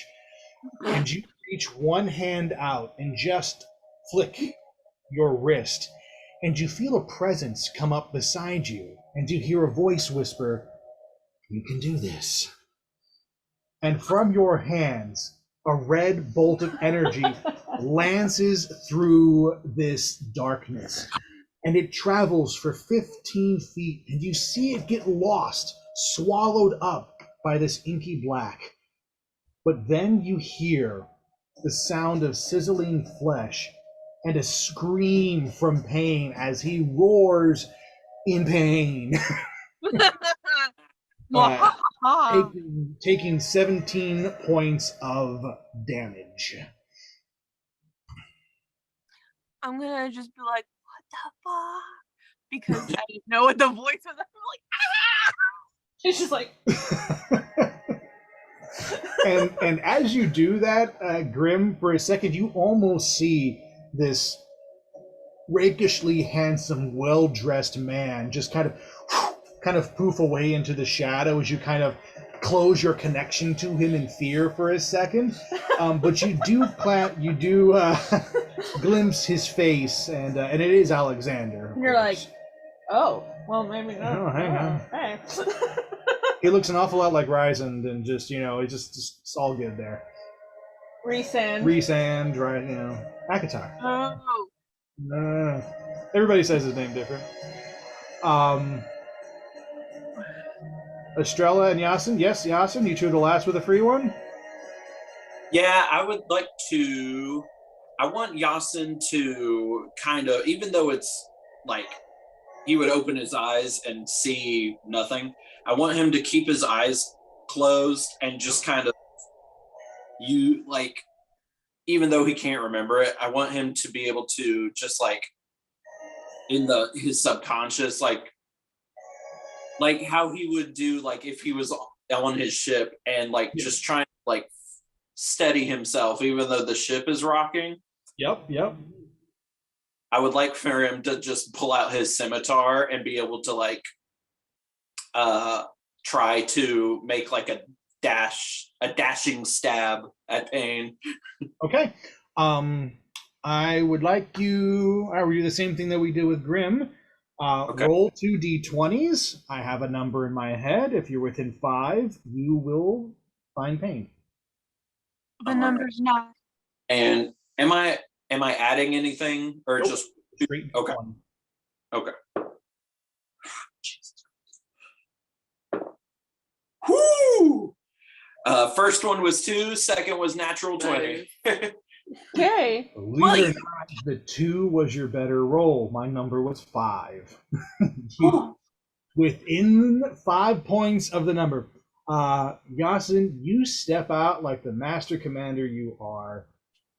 Speaker 1: And you reach one hand out and just flick your wrist. And you feel a presence come up beside you. And you hear a voice whisper, "You can do this." And from your hands, a red bolt of energy lances through this darkness. And it travels for 15 feet, and you see it get lost, swallowed up by this inky black. But then you hear the sound of sizzling flesh and a scream from pain as he roars in pain. taking 17 points of damage.
Speaker 3: I'm gonna just be like, what the fuck? Because I didn't know what the voice was. I'm like, ah!
Speaker 4: She's just like,
Speaker 1: and as you do that, Grim, for a second, you almost see this rakishly handsome, well-dressed man just kind of poof away into the shadow as you kind of close your connection to him in fear for a second. But you do glimpse his face, and it is Alexander.
Speaker 4: and you're like, oh, well, maybe not.
Speaker 1: Oh, hang on.
Speaker 4: Hey.
Speaker 1: He looks an awful lot like Rysand, and just, it's just it's all good there.
Speaker 4: Resand,
Speaker 1: right, Akatar.
Speaker 3: Oh.
Speaker 1: No. Everybody says his name different. Estrella and Yasin. Yes, Yasin, you two are the last with a free one?
Speaker 6: Yeah, I would like to. I want Yasin to kind of, even though it's like he would open his eyes and see nothing, I want him to keep his eyes closed and just kind of, even though he can't remember it, I want him to be able to just like in his subconscious, like how he would do, like if he was on his ship and like just trying to like steady himself even though the ship is rocking.
Speaker 1: Yep.
Speaker 6: I would like for him to just pull out his scimitar and be able to like try to make like a dashing stab at Pain.
Speaker 1: Okay. I would like you. I will do the same thing that we did with Grim. Okay. Roll 2 d20s. I have a number in my head. If you're within 5, you will find Pain.
Speaker 3: The number's 9.
Speaker 6: And am I adding anything or
Speaker 1: Nope.
Speaker 6: just
Speaker 1: Straight
Speaker 6: okay?
Speaker 1: 1.
Speaker 6: Okay. Jesus. Whoo! First one was 2. Second was natural 20.
Speaker 4: Okay.
Speaker 1: Believe it or not, the 2 was your better roll. My number was 5. Within 5 points of the number. Yasin, you step out like the master commander you are.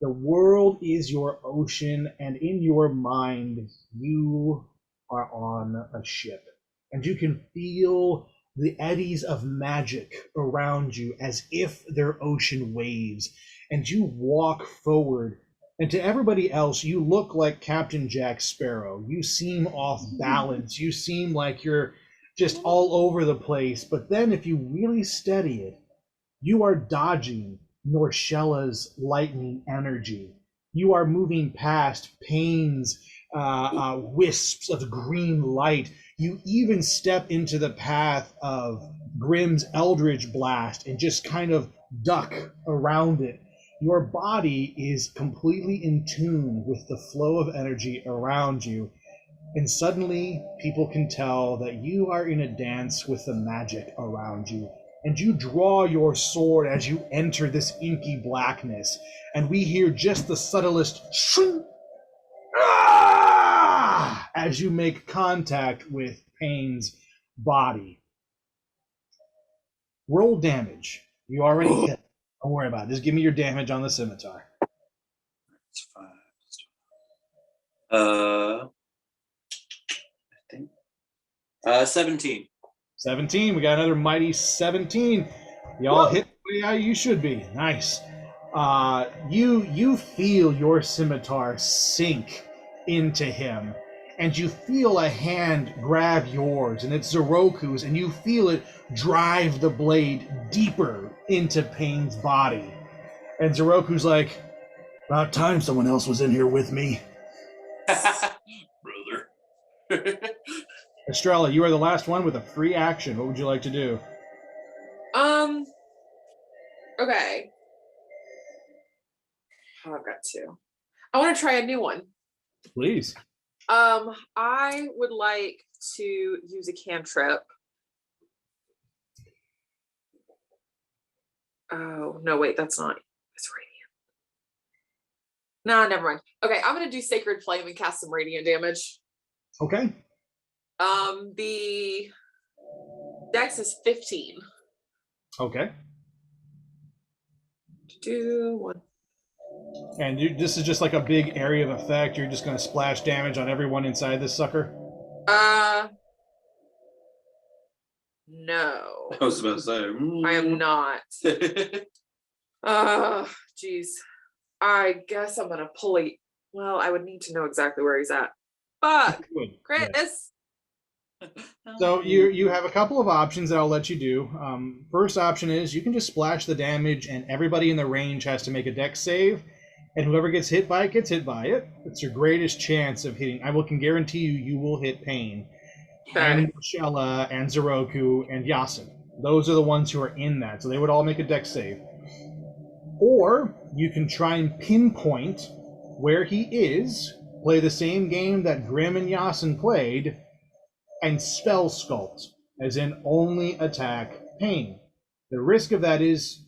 Speaker 1: The world is your ocean, and in your mind, you are on a ship. And you can feel the eddies of magic around you as if they're ocean waves. And you walk forward, and to everybody else, you look like Captain Jack Sparrow. You seem off balance. You seem like you're just all over the place. But then if you really steady it, you are dodging Norshella's lightning energy. You are moving past Pain's wisps of green light. You even step into the path of Grim's Eldritch Blast and just kind of duck around it. Your body is completely in tune with the flow of energy around you. And suddenly, people can tell that you are in a dance with the magic around you. And you draw your sword as you enter this inky blackness. And we hear just the subtlest shriek as you make contact with Pain's body. Roll damage. You already hit. Don't worry about it. Just give me your damage on the scimitar.
Speaker 6: It's 5. I think 17.
Speaker 1: 17. We got another mighty 17. Y'all hit the way how you should be. Nice. You feel your scimitar sink into him, and you feel a hand grab yours, and it's Zeroku's, and you feel it drive the blade deeper into Pain's body. And Zeroku's like, about time someone else was in here with me.
Speaker 6: Brother.
Speaker 1: Estrella, you are the last one with a free action. What would you like to do?
Speaker 2: Okay. Oh, I've got 2. I want to try a new one.
Speaker 1: Please.
Speaker 2: I would like to use a cantrip. Oh, no, wait, that's not. It's radiant. No, never mind. Okay, I'm gonna do Sacred Flame and cast some radiant damage.
Speaker 1: Okay.
Speaker 2: The dex is 15.
Speaker 1: Okay.
Speaker 2: Do one.
Speaker 1: And this is just like a big area of effect. You're just going to splash damage on everyone inside this sucker?
Speaker 2: No.
Speaker 6: I was about to say.
Speaker 2: I am not. Jeez. I guess I'm gonna pull it. Well, I would need to know exactly where he's at. Fuck, Chris.
Speaker 1: So you have a couple of options that I'll let you do. First option is you can just splash the damage, and everybody in the range has to make a dex save, and whoever gets hit by it gets hit by it. It's your greatest chance of hitting. Can guarantee you will hit Pain.
Speaker 2: Okay.
Speaker 1: And Shella and Zeroku and Yasin. Those are the ones who are in that, so they would all make a dex save. Or you can try and pinpoint where he is, play the same game that Grim and Yasin played, and spell sculpt, as in only attack Pain. The risk of that is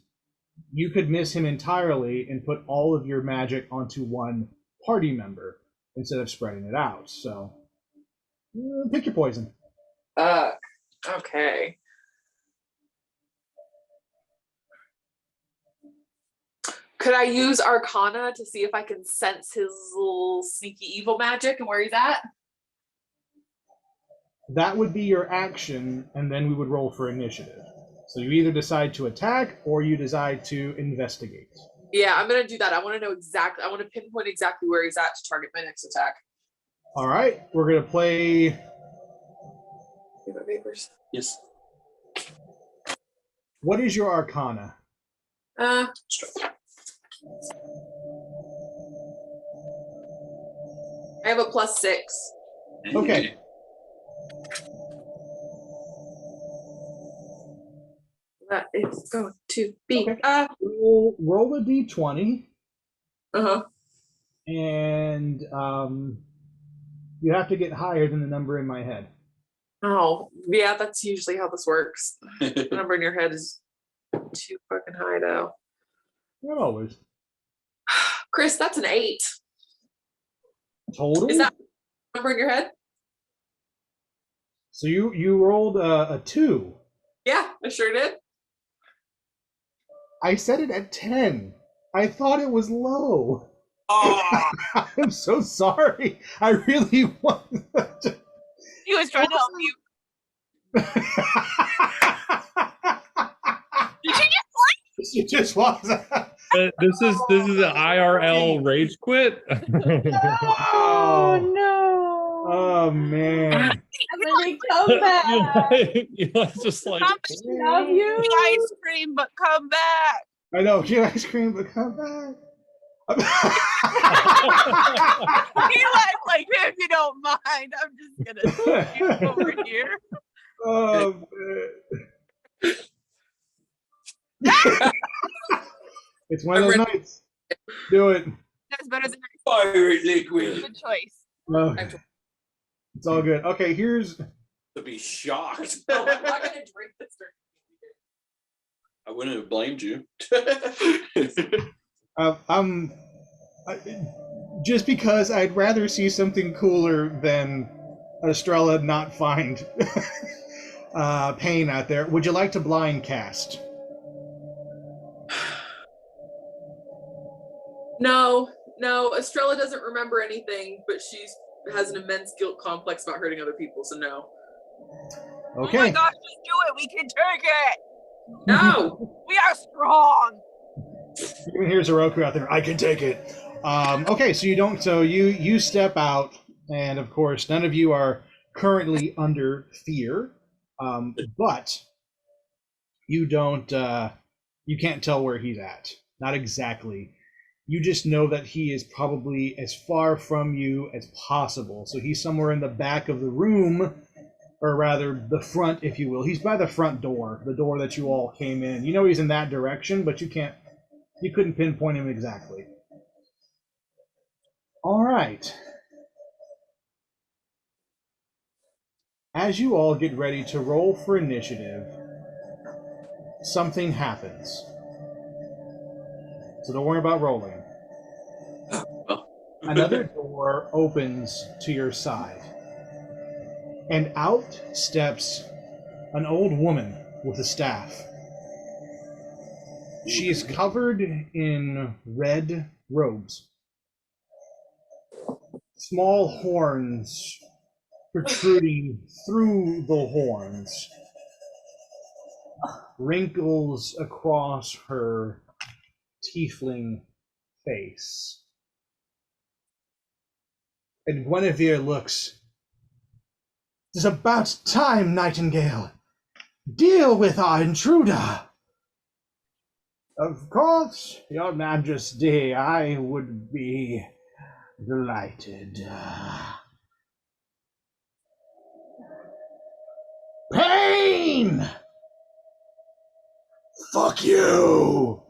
Speaker 1: you could miss him entirely and put all of your magic onto one party member instead of spreading it out. So pick your poison.
Speaker 2: Okay. Could I use Arcana to see if I can sense his little sneaky evil magic and where he's at?
Speaker 1: That would be your action, and then we would roll for initiative. So you either decide to attack or you decide to investigate.
Speaker 2: Yeah, I'm gonna do that. I want to know exactly. I want to pinpoint exactly where he's at to target my next attack.
Speaker 1: All right, we're gonna play.
Speaker 2: My papers.
Speaker 6: Yes.
Speaker 1: What is your Arcana?
Speaker 2: I have a +6.
Speaker 1: Okay.
Speaker 2: That is going to be
Speaker 1: Okay. Roll a d20.
Speaker 2: Uh-huh.
Speaker 1: And you have to get higher than the number in my head.
Speaker 2: Oh, yeah, that's usually how this works. The number in your head is too fucking high, though.
Speaker 1: Not always.
Speaker 2: Chris, that's an 8.
Speaker 1: Total?
Speaker 2: Is that number in your head?
Speaker 1: So you rolled a 2.
Speaker 2: Yeah, I sure did.
Speaker 1: I set it at 10. I thought it was low.
Speaker 6: Oh,
Speaker 1: I'm so sorry. I really want.
Speaker 3: He was trying to help you. Did she just like?
Speaker 1: She just was.
Speaker 5: This is an IRL rage quit.
Speaker 4: Oh no!
Speaker 1: Oh man!
Speaker 4: Emily, come back!
Speaker 5: Eli's just like,
Speaker 4: Love you.
Speaker 3: The ice cream, but come back.
Speaker 1: I know. Get ice cream, but come back.
Speaker 3: Eli's like, if you don't mind, I'm just gonna sit you over here.
Speaker 1: Oh man! It's one of those nights. Do it.
Speaker 3: That's better than
Speaker 6: pirate liquid.
Speaker 3: good choice.
Speaker 1: No, it's all good. Okay, here's.
Speaker 6: To be shocked.
Speaker 2: No, I'm not gonna drink this during
Speaker 6: I wouldn't have blamed you.
Speaker 1: Just because I'd rather see something cooler than Estrella not find Pain out there. Would you like to blind cast?
Speaker 2: No, Estrella doesn't remember anything, but she has an immense guilt complex about hurting other people, so no.
Speaker 1: Okay.
Speaker 3: Oh my gosh, just do it. We can take it.
Speaker 2: No!
Speaker 3: We are strong.
Speaker 1: Even here's Oroku out there. I can take it. Okay, so you don't. So you step out, and of course, none of you are currently under fear, but you don't. You can't tell where he's at. Not exactly. You just know that he is probably as far from you as possible. So he's somewhere in the back of the room, or rather the front, if you will. He's by the front door, the door that you all came in. You know he's in that direction, but you couldn't pinpoint him exactly. All right. As you all get ready to roll for initiative, something happens. So don't worry about rolling. Another door opens to your side, and out steps an old woman with a staff. She is covered in red robes. Small horns protruding through the horns. Wrinkles across her tiefling face. And Guinevere looks. "'Tis about time, Nightingale. Deal with our intruder." "Of course, your majesty, I would be delighted." Pain! Fuck you!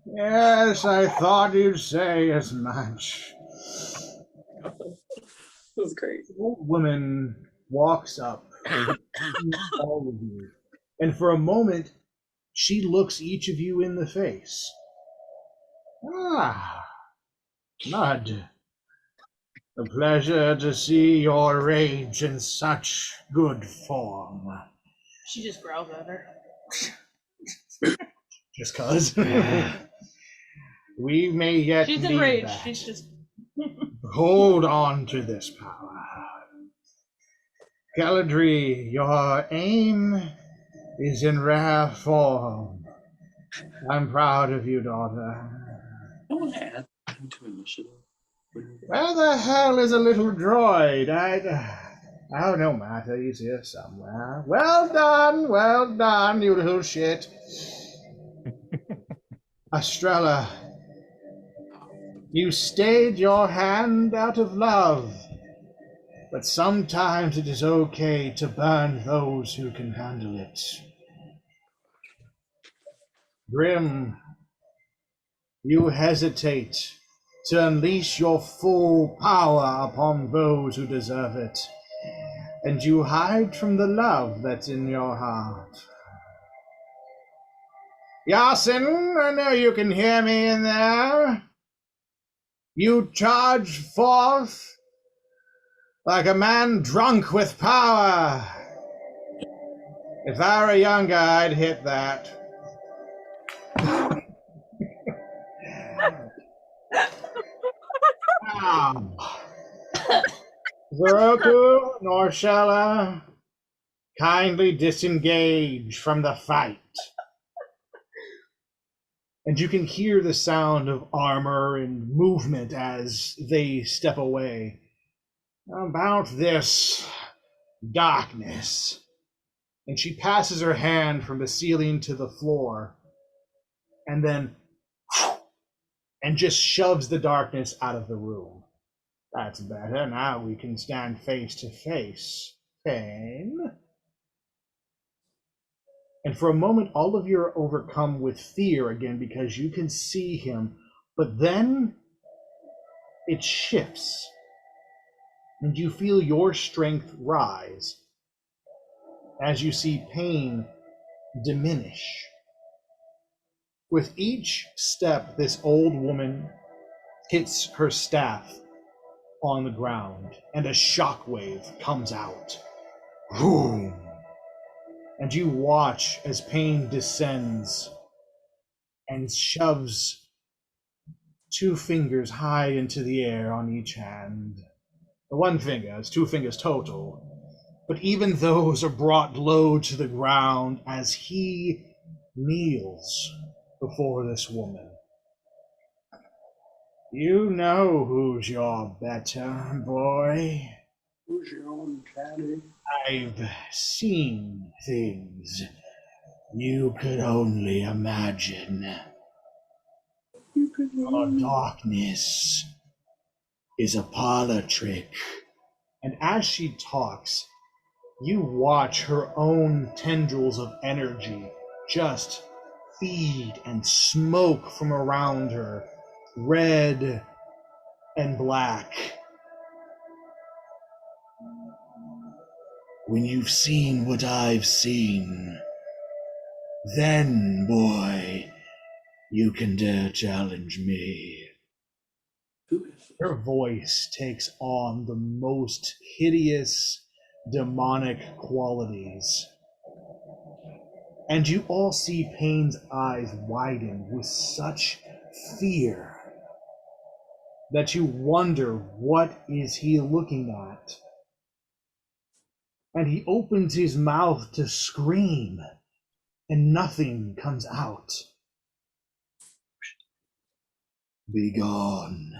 Speaker 1: Yes, I thought you'd say as much.
Speaker 2: That was great.
Speaker 1: The old woman walks up to all of you, and for a moment, she looks each of you in the face. "Ah, Mud. A pleasure to see your rage in such good form."
Speaker 4: She just growls at her.
Speaker 1: Just cause. We may yet
Speaker 4: She's
Speaker 1: need
Speaker 4: enraged.
Speaker 1: that.
Speaker 4: She's just.
Speaker 1: Hold on to this power. Galadri, your aim is in rare form. I'm proud of you, daughter.
Speaker 6: I want to add to initiative.
Speaker 1: Where the hell is a little droid? Oh, no matter. He's here somewhere. Well done, you little shit. Estrella, you stayed your hand out of love, but sometimes it is okay to burn those who can handle it. Grim, you hesitate to unleash your full power upon those who deserve it, and you hide from the love that's in your heart. Yasin, I know you can hear me in there. You charge forth like a man drunk with power. If I were younger, I'd hit that. Zoroku, Norshella, kindly disengage from the fight. And you can hear the sound of armor and movement as they step away. About this darkness. And she passes her hand from the ceiling to the floor, and then and just shoves the darkness out of the room. That's better. Now we can stand face to face. Pain. And for a moment, all of you are overcome with fear again because you can see him. But then it shifts, and you feel your strength rise as you see pain diminish. With each step, this old woman hits her staff on the ground, and a shockwave comes out. Boom! And you watch as pain descends and shoves 2 fingers high into the air on each hand. 1 finger, it's 2 fingers total. But even those are brought low to the ground as he kneels before this woman. You know who's your better, boy.
Speaker 6: Who's your own daddy?
Speaker 1: I've seen things you could only imagine. Your darkness is a parlor trick. And as she talks, you watch her own tendrils of energy just feed and smoke from around her, red and black. When you've seen what I've seen, then, boy, you can dare challenge me.
Speaker 6: Who is it?
Speaker 1: Her voice takes on the most hideous, demonic qualities. And you all see Payne's eyes widen with such fear that you wonder, what is he looking at? And he opens his mouth to scream, and nothing comes out. Begone.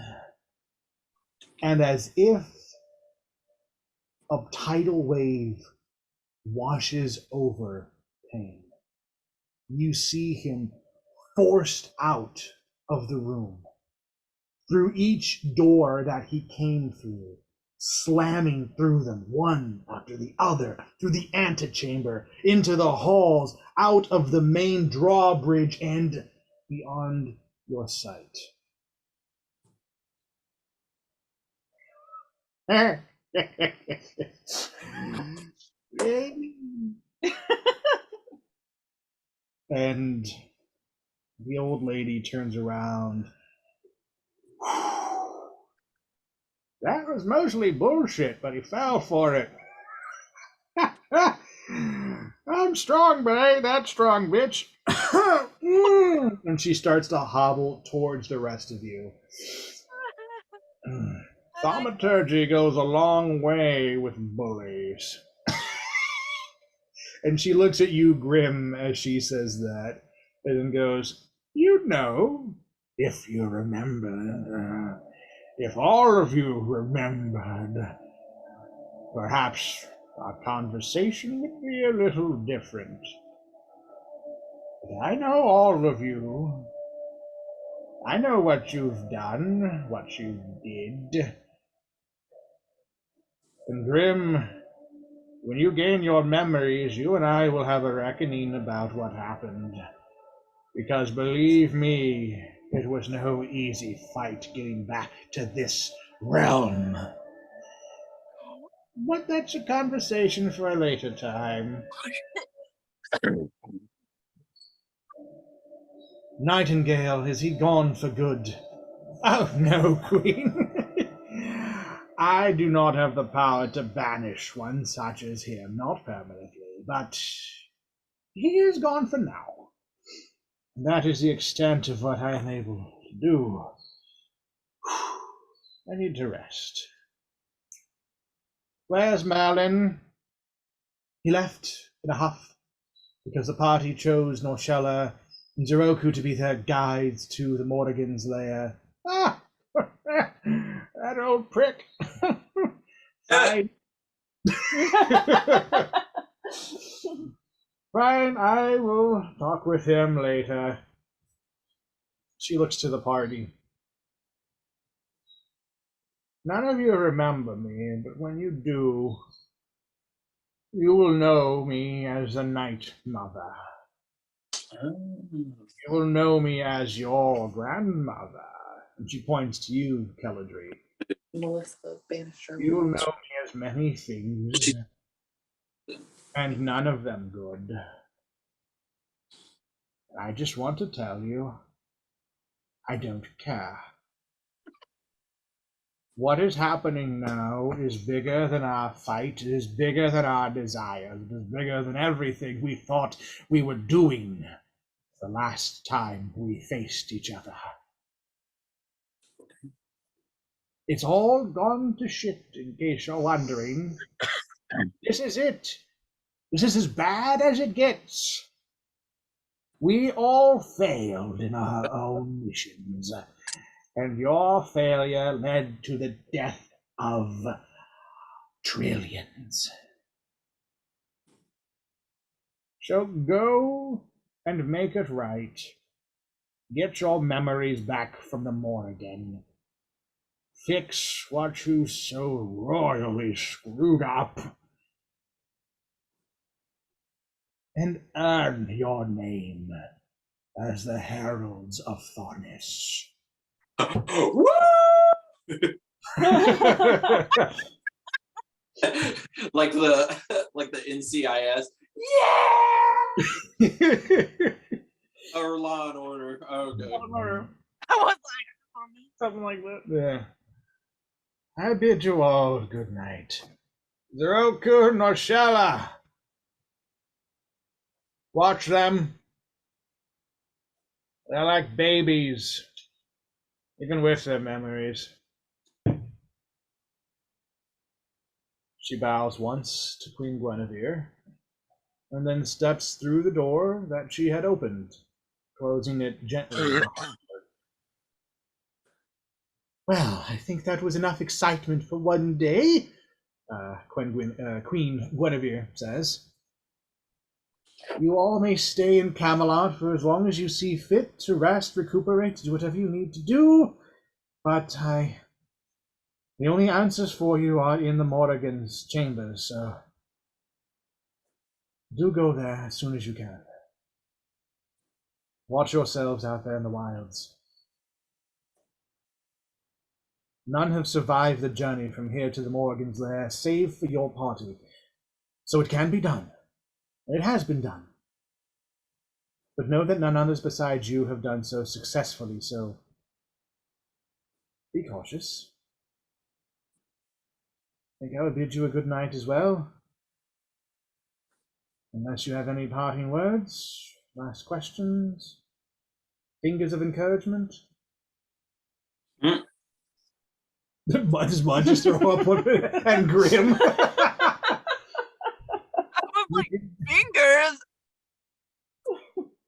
Speaker 1: And as if a tidal wave washes over Payne, you see him forced out of the room, through each door that he came through, slamming through them one after the other, through the antechamber, into the halls, out of the main drawbridge, and beyond your sight. And the old lady turns around. That was mostly bullshit, but he fell for it. I'm strong, but I ain't that strong, bitch. And she starts to hobble towards the rest of you. Thaumaturgy goes a long way with bullies. And she looks at you grim as she says that, and then goes, you know, if you remember, if all of you remembered, perhaps our conversation would be a little different. But I know all of you. I know what you've done, what you did. And Grim, when you gain your memories, you and I will have a reckoning about what happened. Because believe me, it was no easy fight getting back to this realm. But that's a conversation for a later time. Nightingale, is he gone for good? Oh no, Queen. I do not have the power to banish one such as him, not permanently, but he is gone for now. That is the extent of what I am able to do. I need to rest. Where's Merlin? He left in a huff because the party chose Norshella and Zeroku to be their guides to the Morrigan's lair. Ah! That old prick. Fine. Fine, I will talk with him later. She looks to the party. None of you remember me, but when you do, you will know me as the Night Mother. You will know me as your grandmother. And she points to you, Keladri.
Speaker 2: Melissa Bannister.
Speaker 1: You will know me as many things, and none of them good. I just want to tell you, I don't care. What is happening now is bigger than our fight, it is bigger than our desires, it is bigger than everything we thought we were doing the last time we faced each other. It's all gone to shit, in case you're wondering. This is it. This is as bad as it gets. We all failed in our own missions, and your failure led to the death of trillions. So go and make it right. Get your memories back from the Morrigan. Fix what you so royally screwed up. And earn your name as the Heralds of Thornis.
Speaker 6: like the NCIS.
Speaker 1: Yeah!
Speaker 6: Or Law and Order. Oh, good.
Speaker 3: I was like,
Speaker 4: Something like that.
Speaker 1: Yeah. I bid you all good night. Zeroku Norshella. Watch them. They're like babies, even with their memories. She bows once to Queen Guinevere, and then steps through the door that she had opened, closing it gently behind her. Well, I think that was enough excitement for one day, Queen Guinevere says. You all may stay in Camelot for as long as you see fit to rest, recuperate, do whatever you need to do, but the only answers for you are in the Morrigan's chambers, so do go there as soon as you can. Watch yourselves out there in the wilds. None have survived the journey from here to the Morrigan's lair, save for your party. So it can be done. It has been done. But know that none others besides you have done so successfully, so be cautious. I think I would bid you a good night as well. Unless you have any parting words, last questions, fingers of encouragement. Mud just throw up and grim.
Speaker 3: I was like, fingers.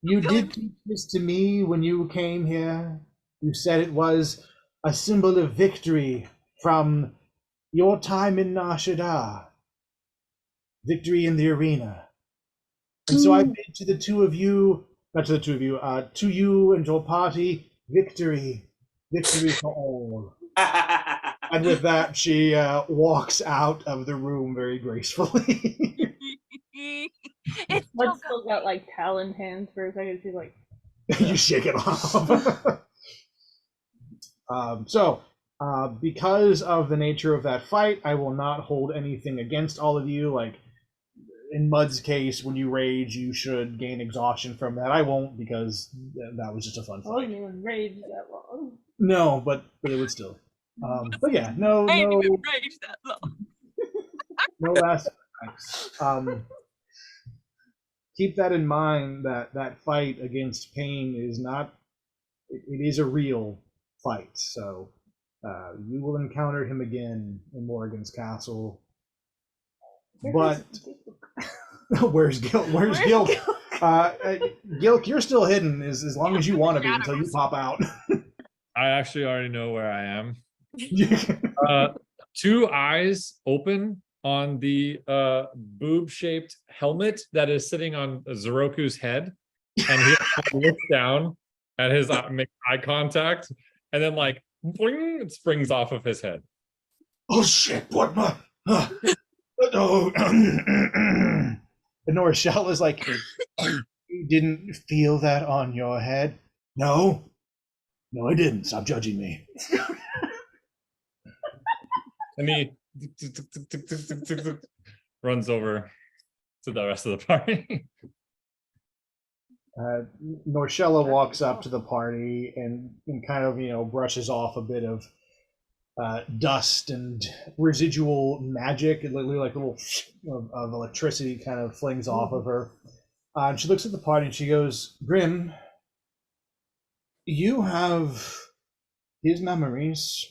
Speaker 1: You did teach this to me when you came here. You said it was a symbol of victory from your time in Nar Shaddaa. Victory in the arena. And so I bid to the two of you, not to the two of you, to you and your party, victory. Victory for all. And with that, she walks out of the room very gracefully.
Speaker 3: It's
Speaker 4: Mud still got like talon hands for a second. She's like,
Speaker 1: You shake it off. Because of the nature of that fight, I will not hold anything against all of you. Like in Mud's case, when you rage, you should gain exhaustion from that. I won't, because that was just a fun
Speaker 4: I wasn't
Speaker 1: fight.
Speaker 4: even raged that long.
Speaker 1: No, but it would still. But yeah, no,
Speaker 3: I ain't even raged that long.
Speaker 1: no last attacks. Keep that in mind, that fight against pain is not, it is a real fight. So you will encounter him again in Morrigan's castle. But where's Gilk? Where's Gilk? Gilk, you're still hidden as long as you want to be until you pop out.
Speaker 5: I actually already know where I am. Two eyes open on the boob-shaped helmet that is sitting on Zeroku's head, and he looks down at his make eye contact, and then like boing, it springs off of his head.
Speaker 1: Oh shit! What? Oh. And Norshell is like, you didn't feel that on your head? No, I didn't. Stop judging me.
Speaker 5: And he runs over to the rest of the party.
Speaker 1: Norshella walks up to the party and kind of, brushes off a bit of dust and residual magic. It literally like a little of electricity kind of flings off of her. And she looks at the party and she goes, Grim, you have his memories.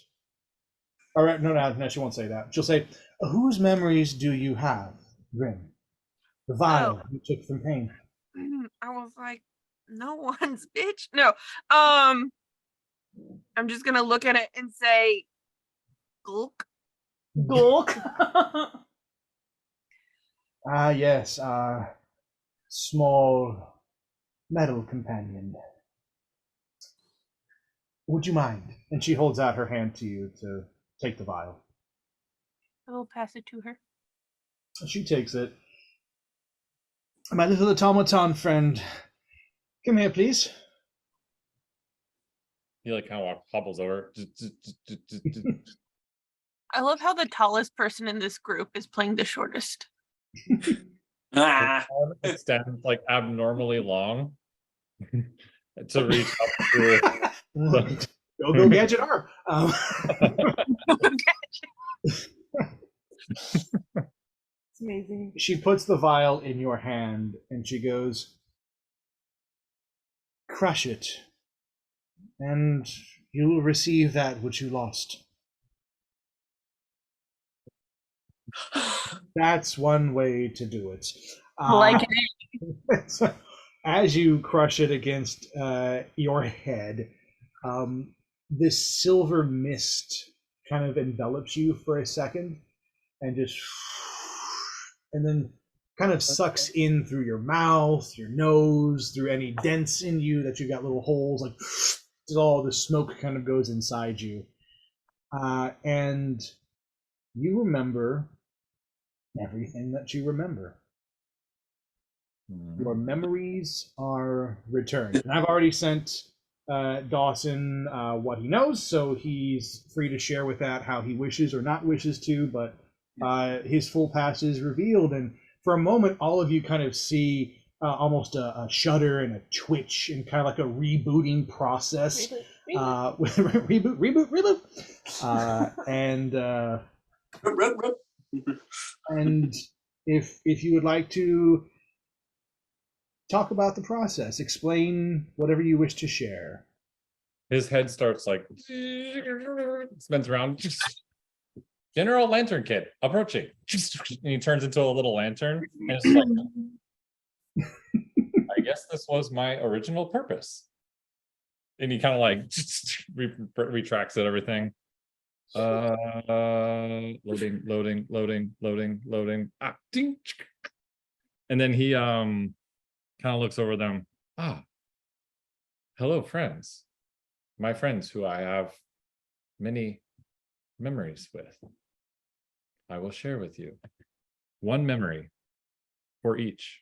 Speaker 1: All right, no, she won't say that. She'll say, whose memories do you have, Grim? The vial you took from pain.
Speaker 3: I was like, no one's, bitch. No. I'm just gonna look at it and say, Gulk.
Speaker 4: Gulk.
Speaker 1: Yes, small metal companion. Would you mind? And she holds out her hand to you to take the vial.
Speaker 3: I will pass it to her.
Speaker 1: She takes it. My little automaton friend, come here, please.
Speaker 5: He like kind of hobbles over.
Speaker 3: I love how the tallest person in this group is playing the shortest.
Speaker 5: It stands like abnormally long to reach up to.
Speaker 1: Go gadget arm.
Speaker 4: It's amazing.
Speaker 1: She puts the vial in your hand and she goes, crush it, and you will receive that which you lost. That's one way to do it.
Speaker 3: Like
Speaker 1: So, as you crush it against your head, this silver mist kind of envelops you for a second, and then kind of sucks in through your mouth, your nose, through any dents in you that you got little holes. Like all the smoke kind of goes inside you, and you remember everything that you remember. Your memories are returned. And I've already sent Dawson what he knows, so he's free to share with that how he wishes or not wishes to, but his full past is revealed. And for a moment, all of you kind of see almost a shudder and a twitch and kind of like a rebooting process. Reboot. And if you would like to talk about the process, explain whatever you wish to share.
Speaker 5: His head starts like spins around. General Lantern Kid approaching, and he turns into a little lantern. And it's like, I guess this was my original purpose. And he kind of like retracts it, everything. Loading. Ah, ding. And then he kind of looks over them. Ah, hello, friends. My friends who I have many memories with. I will share with you one memory for each.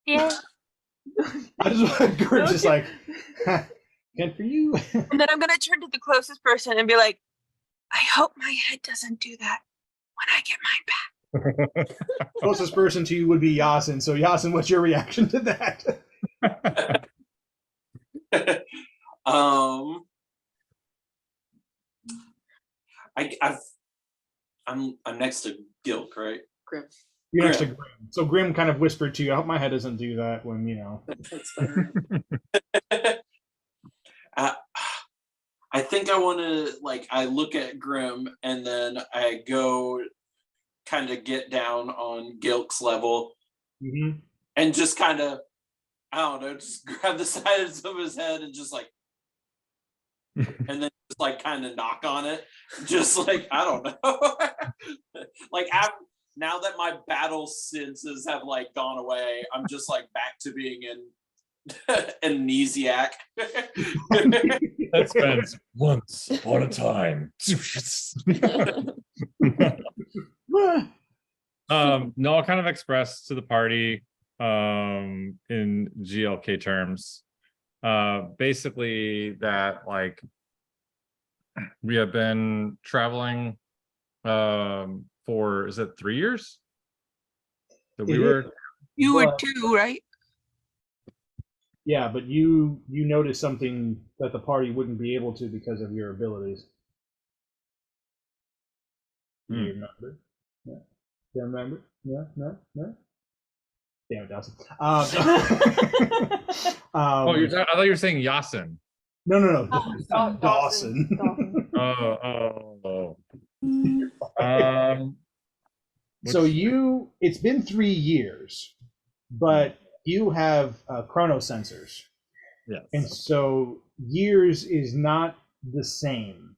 Speaker 3: Yeah.
Speaker 1: I just like, good for you.
Speaker 3: And then I'm gonna turn to the closest person and be like, I hope my head doesn't do that when I get mine back.
Speaker 1: Closest person to you would be Yasin. So Yasin, what's your reaction to that?
Speaker 6: I'm next to Gilk, right?
Speaker 2: Grim.
Speaker 1: You're next to Grim. So Grim kind of whispered to you, I hope my head doesn't do that when, you know.
Speaker 2: That's fine.
Speaker 6: I think I want to, like, I look at Grim and then I go kind of get down on Gilk's level and just kind of, I don't know, just grab the sides of his head and just like, and then just like kind of knock on it. Just like, I don't know. Like, now that my battle senses have like gone away, I'm just like back to being amnesiac.
Speaker 5: That spends once upon a time. No, I'll kind of express to the party in GLK terms. Basically that like we have been traveling for, is it 3 years? That we were.
Speaker 3: You were 2, right?
Speaker 1: Yeah, but you noticed something that the party wouldn't be able to because of your abilities. Do you remember? Yeah. Do you remember? No. Damn it, Dawson.
Speaker 5: Oh, I thought you were saying Yasin.
Speaker 1: No.
Speaker 4: Dawson.
Speaker 5: Oh.
Speaker 1: So it's been 3 years, but you have chrono sensors.
Speaker 5: Yes.
Speaker 1: And so years is not the same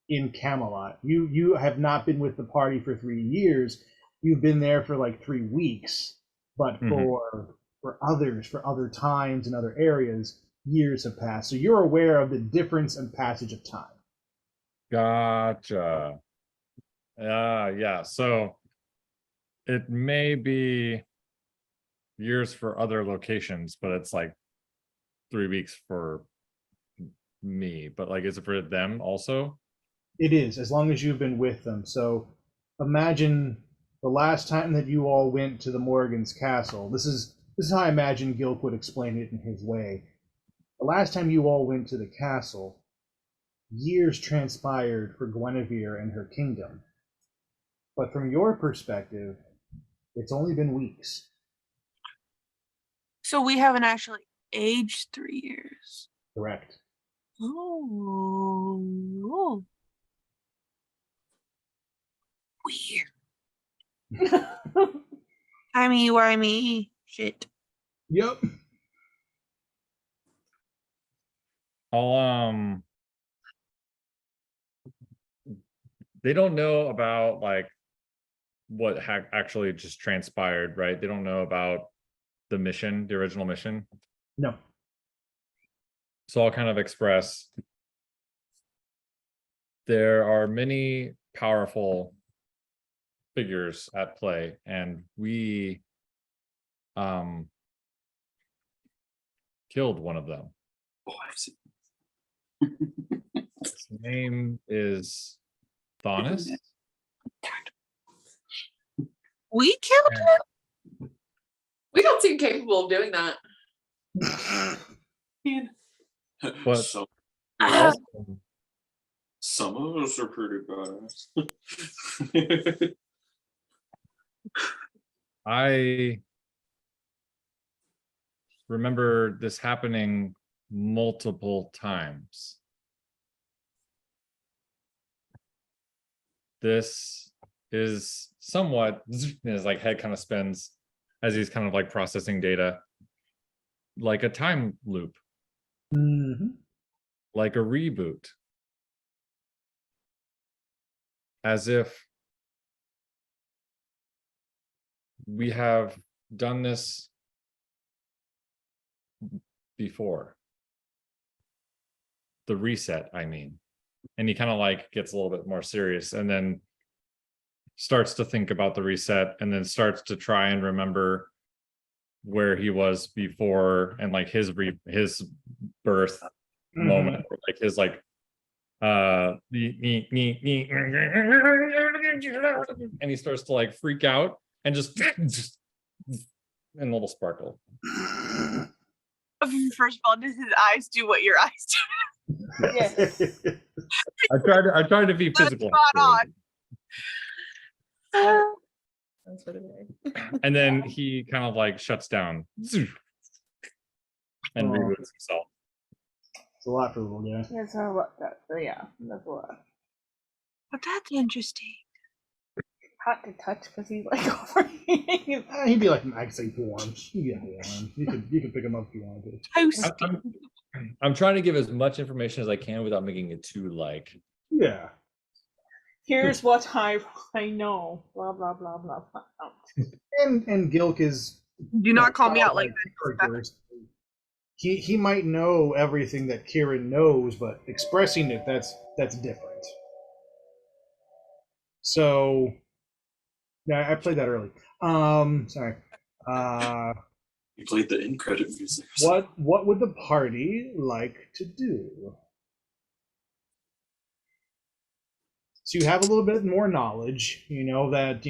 Speaker 1: in Camelot. You have not been with the party for 3 years. You've been there for like 3 weeks, but for others, for other times and other areas, years have passed. So you're aware of the difference and passage of time.
Speaker 5: Gotcha. Yeah. So it may be years for other locations, but it's like 3 weeks for me. But like, is it for them also?
Speaker 1: It is, as long as you've been with them. So imagine the last time that you all went to the Morgan's castle. This is how I imagine Gilk would explain it in his way. The last time you all went to the castle, years transpired for Guinevere and her kingdom. But from your perspective, it's only been weeks.
Speaker 3: So we haven't actually aged 3 years.
Speaker 1: Correct.
Speaker 3: Oh. Weird. Timey-wimey shit.
Speaker 1: Yep.
Speaker 5: I'll they don't know about like what actually just transpired, right? They don't know about the mission, the original mission.
Speaker 1: No.
Speaker 5: So I'll kind of express there are many powerful figures at play, and we killed one of them.
Speaker 6: Oh, I've seen.
Speaker 5: His name is Thonis.
Speaker 3: We killed him?
Speaker 2: We don't seem capable of doing that.
Speaker 5: But
Speaker 6: Some of us are pretty badass.
Speaker 5: I remember this happening multiple times. This is somewhat, his like head kind of spins as he's kind of like processing data, like a time loop, like a reboot, as if we have done this before. The reset, I mean. And he kind of like gets a little bit more serious and then starts to think about the reset and then starts to try and remember where he was before and like his birth moment, or like his like and he starts to like freak out and just and a little sparkle.
Speaker 3: First of all, does his eyes do what your eyes do?
Speaker 4: Yes.
Speaker 5: I tried to be physical.
Speaker 3: Spot on.
Speaker 7: That's what it is.
Speaker 5: And then he kind of like shuts down and reboots himself.
Speaker 1: It's a lot for a little guy.
Speaker 4: That's a lot. Yeah, that's a lot.
Speaker 3: But that's interesting.
Speaker 4: Hot to touch because he's like over here.
Speaker 1: He'd be like actually warm. You could pick him up if you wanted to.
Speaker 3: Toasty.
Speaker 5: I'm trying to give as much information as I can without making it too like.
Speaker 1: Yeah.
Speaker 4: Here's what I know. Blah blah blah blah blah.
Speaker 1: And Gilk is.
Speaker 3: Do not call me out like
Speaker 1: that. He might know everything that Kieran knows, but expressing it, that's different. So, yeah, I played that early. Sorry.
Speaker 6: You played the end credit music.
Speaker 1: What would the party like to do? So you have a little bit more knowledge. You know that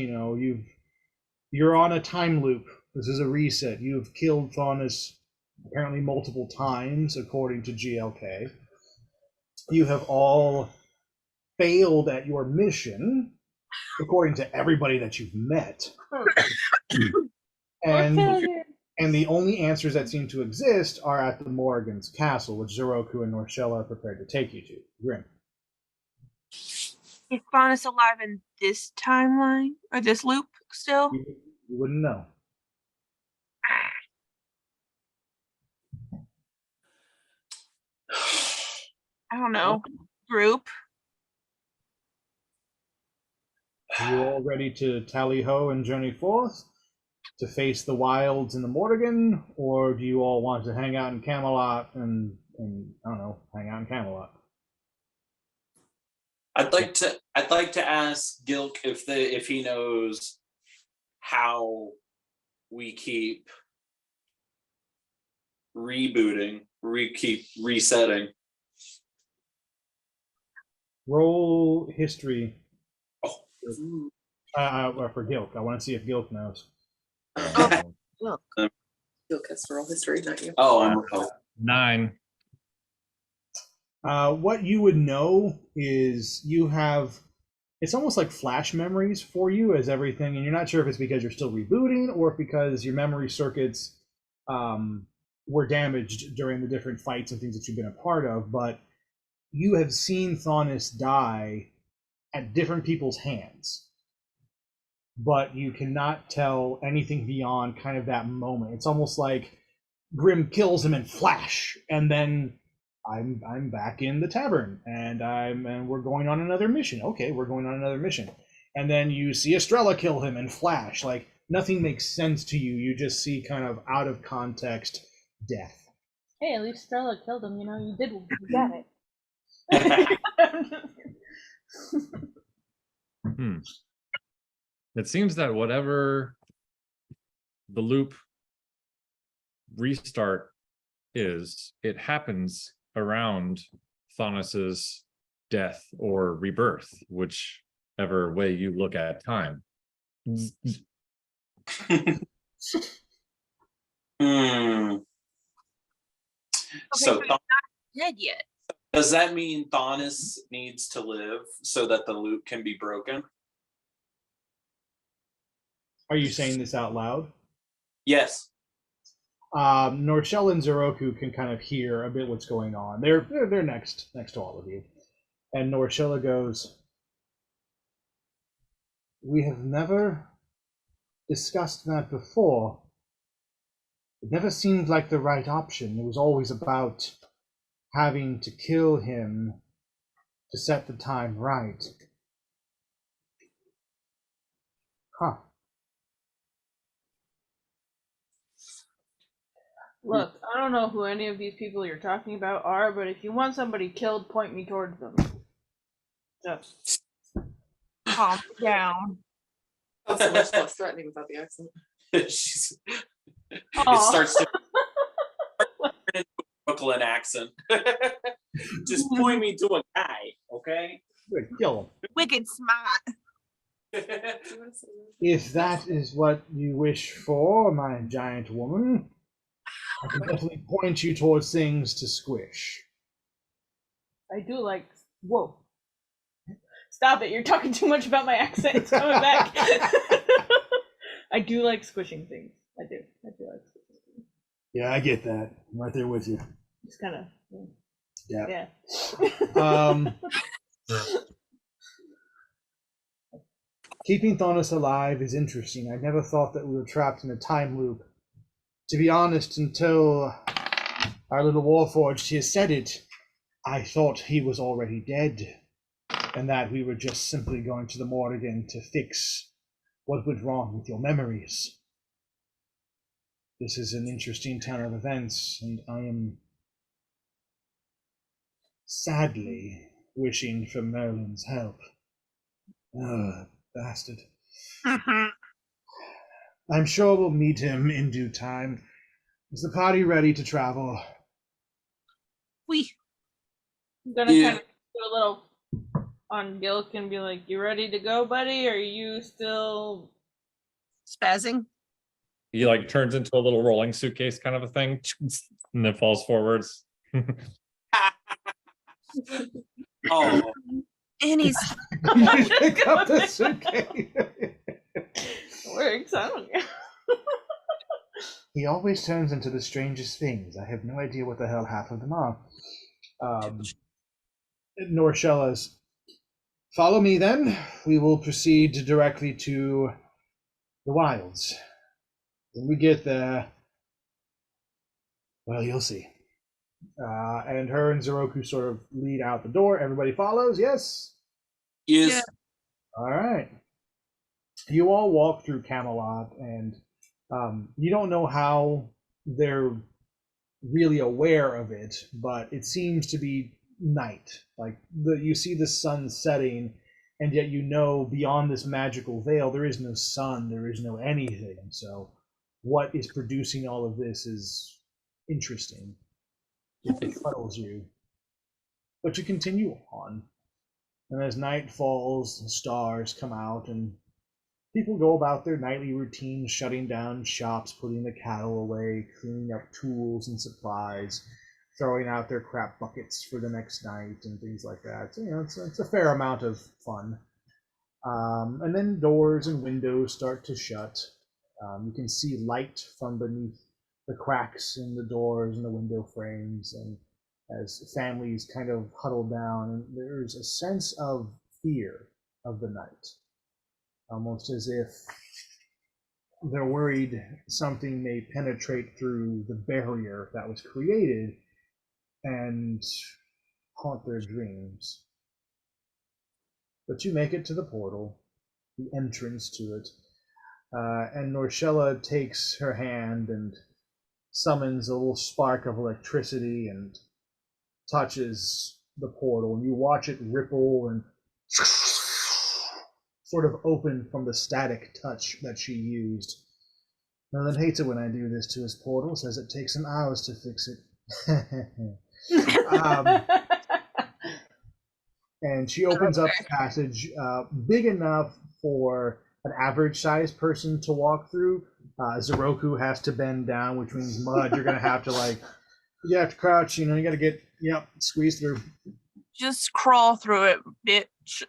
Speaker 1: you're on a time loop. This is a reset. You've killed Thonis apparently multiple times, according to GLK. You have all failed at your mission, according to everybody that you've met. And the only answers that seem to exist are at the Morrigan's castle, which Zeroku and Norshella are prepared to take you to. Grim.
Speaker 3: Is Faunus alive in this timeline? Or this loop still?
Speaker 1: You wouldn't know.
Speaker 3: I don't know. Group?
Speaker 1: Are you all ready to tally ho and journey forth? To face the wilds in the Morrigan? Or do you all want to hang out in Camelot and I don't know, hang out in Camelot?
Speaker 6: I'd like to ask Gilk if he knows how we keep rebooting, keep resetting.
Speaker 1: Roll history.
Speaker 6: Oh.
Speaker 1: For Gilk. I want to see if Gilk knows.
Speaker 2: Look, has to roll history, not you.
Speaker 6: Oh,
Speaker 5: 9.
Speaker 1: What you would know is you have, it's almost like flash memories for you as everything, and you're not sure if it's because you're still rebooting or if because your memory circuits were damaged during the different fights and things that you've been a part of, but you have seen Thaunis die at different people's hands. But you cannot tell anything beyond kind of that moment. It's almost like Grim kills him in flash, and then I'm back in the tavern, and we're going on another mission. Okay, we're going on another mission. And then you see Estrella kill him in flash. Like, nothing makes sense to you. You just see kind of out of context death.
Speaker 4: Hey, at least Stella killed him. You know, you got it.
Speaker 5: It seems that whatever the loop restart is, it happens around Thaunis's death or rebirth, whichever way you look at time.
Speaker 6: So
Speaker 3: not dead yet.
Speaker 6: does that mean Thaunis needs to live so that the loop can be broken?
Speaker 1: Are you saying this out loud?
Speaker 6: Yes.
Speaker 1: Norshell and Zeroku can kind of hear a bit what's going on. They're next to all of you. And Norshella goes, "We have never discussed that before. It never seemed like the right option. It was always about having to kill him to set the time right." Huh.
Speaker 4: Look, I don't know who any of these people you're talking about are, but if you want somebody killed, point me towards them. Just
Speaker 3: Calm down.
Speaker 2: That's so much less threatening without the accent.
Speaker 6: It starts to turn into a Brooklyn accent. Just point me to a guy, okay?
Speaker 1: Good, kill him.
Speaker 3: Wicked smart.
Speaker 1: If that is what you wish for, my giant woman, I can definitely point you towards things to squish.
Speaker 4: I do like. Whoa! Stop it! You're talking too much about my accent. It's coming back. I do like squishing things. I do like squishing things.
Speaker 1: Yeah, I get that. I'm right there with you.
Speaker 4: Just kind of.
Speaker 1: Yeah.
Speaker 4: Yeah.
Speaker 1: Keeping Thaunis alive is interesting. I never thought that we were trapped in a time loop. To be honest, until our little warforged here said it, I thought he was already dead, and that we were just simply going to the Morrigan to fix what went wrong with your memories. This is an interesting turn of events, and I am sadly wishing for Merlin's help. Ugh, bastard. I'm sure we'll meet him in due time. Is the party ready to travel?
Speaker 4: I'm gonna kind of do a little on Gilk and be like, "You ready to go, buddy? Or are you still
Speaker 3: spazzing?"
Speaker 5: He like turns into a little rolling suitcase kind of a thing, and then falls forwards.
Speaker 6: Oh.
Speaker 3: And he's
Speaker 1: pick up the suitcase.
Speaker 4: works? I don't know.
Speaker 1: He always turns into the strangest things. I have no idea what the hell half of them are. Norshella's, follow me then. We will proceed directly to the wilds. When we get there, well, you'll see. And her and Zeroku sort of lead out the door. Everybody follows, yes?
Speaker 6: Yes.
Speaker 3: Yeah.
Speaker 1: All right. You all walk through Camelot, and you don't know how they're really aware of it, but it seems to be night. Like you see the sun setting, and yet you know beyond this magical veil there is no sun, there is no anything. So what is producing all of this is interesting. It befuddles you. But you continue on. And as night falls, the stars come out, and people go about their nightly routines, shutting down shops, putting the cattle away, cleaning up tools and supplies, throwing out their crap buckets for the next night, and things like that. So, it's a fair amount of fun. And then doors and windows start to shut. You can see light from beneath the cracks in the doors and the window frames, and as families kind of huddle down, and there's a sense of fear of the night, almost as if they're worried something may penetrate through the barrier that was created and haunt their dreams. But you make it to the portal, the entrance to it, and Norshella takes her hand and summons a little spark of electricity and touches the portal, and you watch it ripple and sort of open from the static touch that she used. Merlin hates it when I do this to his portal, says it takes him hours to fix it. And she opens up a passage big enough for an average sized person to walk through. Zeroku has to bend down, which means Mud, you're gonna have to you have to crouch, you gotta get squeeze through.
Speaker 3: Just crawl through it, bitch.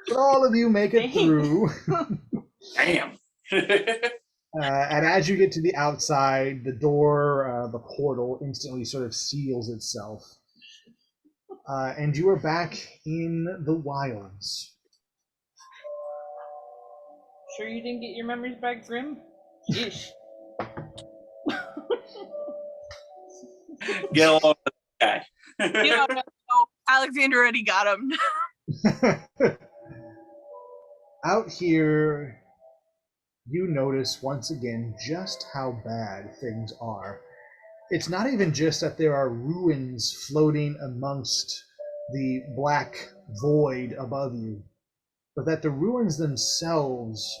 Speaker 1: But all of you make it through.
Speaker 6: Damn.
Speaker 1: And as you get to the outside, the door, the portal instantly sort of seals itself. And you are back in the wilds.
Speaker 4: Sure you didn't get your memories back, Grim? Yeesh.
Speaker 6: Get along with the guy.
Speaker 3: No, Alexander already got him.
Speaker 1: Out here, you notice once again just how bad things are. It's not even just that there are ruins floating amongst the black void above you, but that the ruins themselves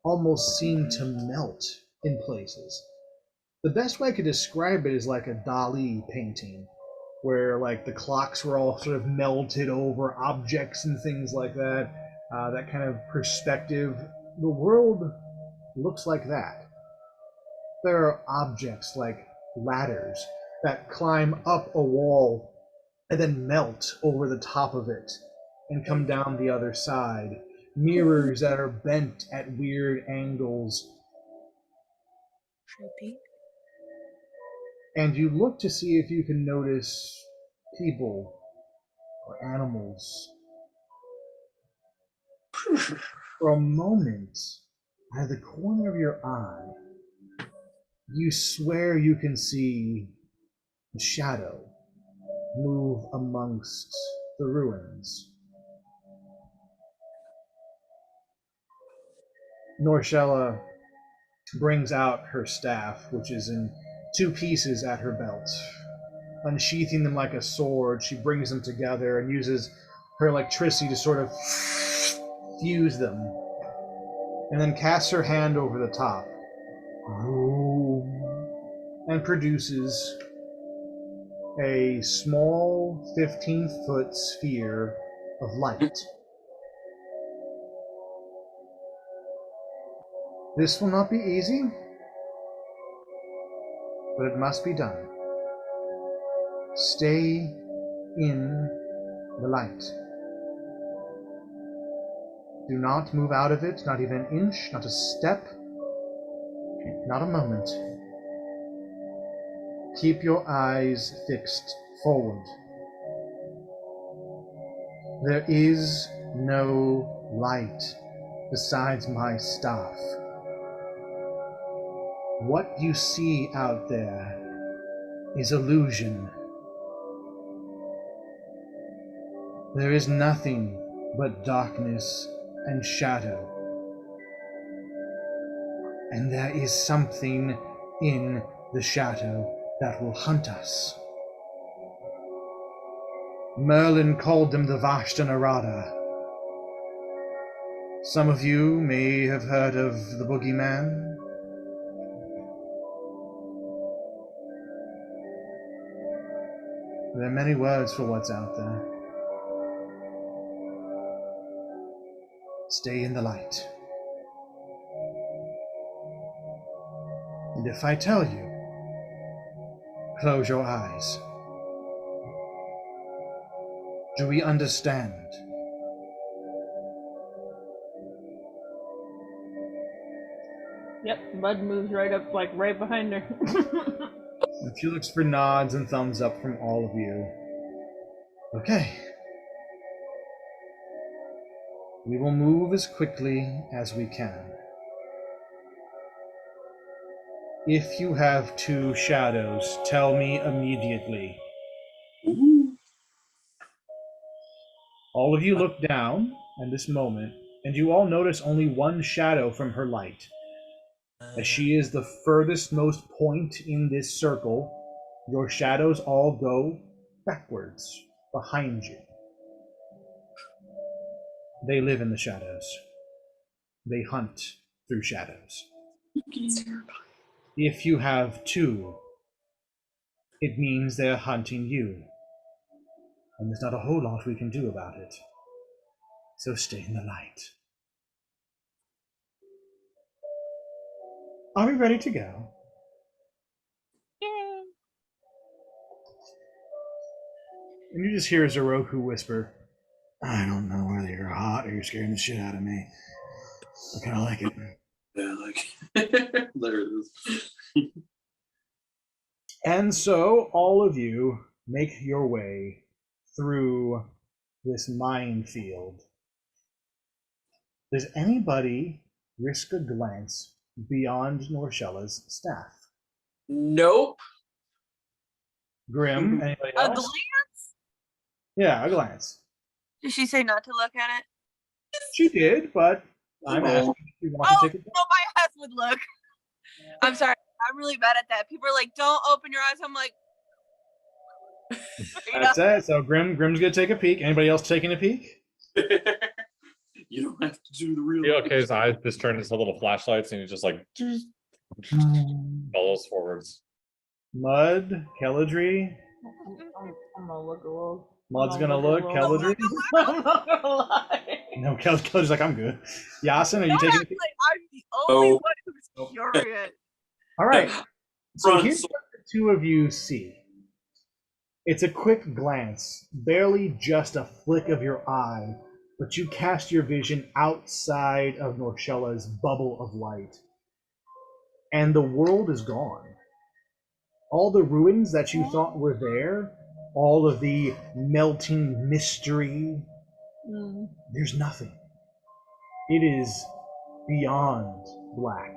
Speaker 1: almost seem to melt in places. The best way I could describe it is like a Dali painting, where the clocks were all sort of melted over objects and things like that. That kind of perspective. The world looks like that. There are objects like ladders that climb up a wall and then melt over the top of it and come down the other side. Mirrors that are bent at weird angles.
Speaker 3: Trippy.
Speaker 1: And you look to see if you can notice people or animals. For a moment, out of the corner of your eye, you swear you can see a shadow move amongst the ruins. Norshella brings out her staff, which is in 2 pieces at her belt. Unsheathing them like a sword, she brings them together and uses her electricity to sort of fuse them, and then casts her hand over the top and produces a small 15-foot sphere of light. This will not be easy, but it must be done. Stay in the light. Do not move out of it, not even an inch, not a step, not a moment. Keep your eyes fixed forward. There is no light besides my staff. What you see out there is illusion. There is nothing but darkness and shadow. And there is something in the shadow that will hunt us. Merlin called them the Vashta-Narada. Some of you may have heard of the boogeyman. There are many words for what's out there. Stay in the light. And if I tell you, close your eyes. Do we understand?
Speaker 4: Yep, Mud moves right up, like right behind her.
Speaker 1: And she looks for nods and thumbs up from all of you. Okay. We will move as quickly as we can. If you have 2 shadows, tell me immediately.
Speaker 6: Ooh.
Speaker 1: All of you look down at this moment, and you all notice only 1 shadow from her light. As she is the furthest most point in this circle, your shadows all go backwards, behind you. They live in the shadows. They hunt through shadows. If you have 2, it means they're hunting you. And there's not a whole lot we can do about it. So stay in the light. Are we ready to go?
Speaker 3: Yay.
Speaker 1: And you just hear Zoroku whisper, I don't know whether you're hot or you're scaring the shit out of me. I kind of like it.
Speaker 6: Yeah, like there it is.
Speaker 1: And so all of you make your way through this minefield. Does anybody risk a glance beyond Norshella's staff?
Speaker 6: Nope.
Speaker 1: Grim, anybody
Speaker 3: A
Speaker 1: else?
Speaker 3: glance?
Speaker 1: Yeah, a glance.
Speaker 3: Did she say not to look at it?
Speaker 1: She did, but I'm asking if you want
Speaker 3: Oh,
Speaker 1: to take it.
Speaker 3: no, my ass would look. I'm sorry. I'm really bad at that. People are like, don't open your eyes. I'm like,
Speaker 1: That's it. So Grim's gonna take a peek. Anybody else taking a peek?
Speaker 6: You don't have to do the real.
Speaker 5: His eyes just turn into little flashlights, and he just like follows forwards.
Speaker 1: Mud, Kelladry.
Speaker 4: I'm gonna look a little.
Speaker 1: Mud's gonna look. Kelladry.
Speaker 4: I'm not gonna lie.
Speaker 1: No, Kelladry's like, I'm good. Yasin, are you taking a peek?
Speaker 3: I'm the only
Speaker 6: Oh.
Speaker 3: one who's curious.
Speaker 1: All right. So
Speaker 6: Front
Speaker 1: here's what the 2 of you see. It's a quick glance, barely just a flick of your eye, but you cast your vision outside of Norshella's bubble of light. And the world is gone. All the ruins that you thought were there, all of the melting mystery, there's nothing. It is beyond black,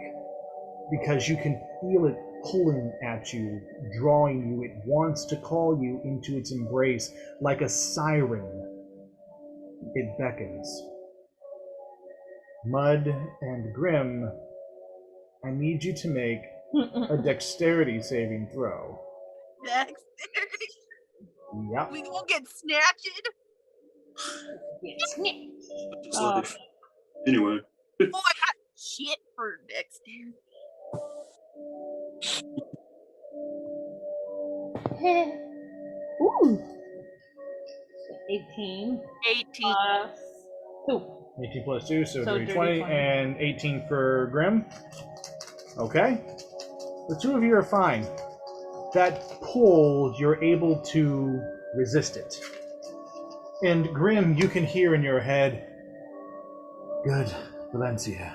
Speaker 1: because you can feel it pulling at you, drawing you. It wants to call you into its embrace like a siren. It beckons. Mud and Grim, I need you to make a dexterity saving throw.
Speaker 3: Dexterity.
Speaker 1: Yep.
Speaker 3: We gonna get snatched.
Speaker 6: Just like, anyway.
Speaker 3: Oh, I got shit for dexterity.
Speaker 4: Ooh. 18.
Speaker 3: 18.
Speaker 4: 2.
Speaker 1: 18 plus 2, so
Speaker 4: So
Speaker 1: dirty
Speaker 4: dirty
Speaker 1: 20,
Speaker 4: 20.
Speaker 1: and 18 for Grim. Okay. The 2 of you are fine. That pull, you're able to resist it. And Grim, you can hear in your head, good, Valencia.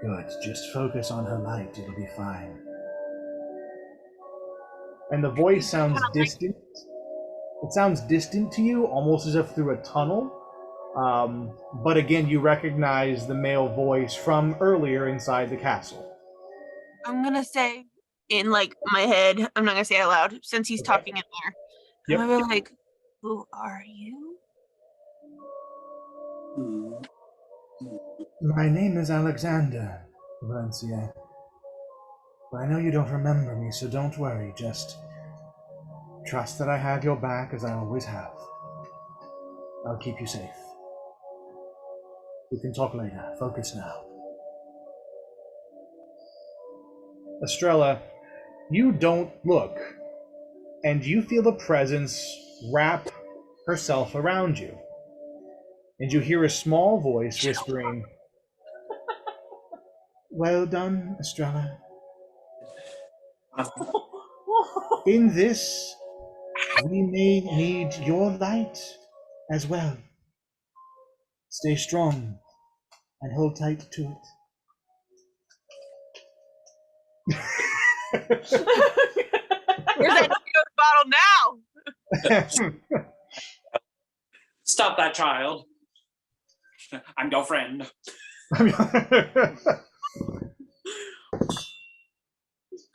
Speaker 1: Good, just focus on her light, it'll be fine. And the voice sounds distant. It sounds distant to you, almost as if through a tunnel. But again, you recognize the male voice from earlier inside the castle.
Speaker 3: I'm gonna say in like my head, I'm not gonna say it out loud since he's
Speaker 1: Okay.
Speaker 3: talking in there.
Speaker 1: Yep.
Speaker 3: I'm gonna be like, who are you?
Speaker 1: My name is Alexander, Valencia. But I know you don't remember me, so don't worry. Just trust that I have your back as I always have. I'll keep you safe. We can talk later. Focus now. Estrella, you don't look, and you feel the presence wrap herself around you. And you hear a small voice whispering, well done, Estrella. In this, we may need your light as well. Stay strong and hold tight to it.
Speaker 3: Where's that Cheetos bottle now?
Speaker 6: Stop that child. I'm your friend.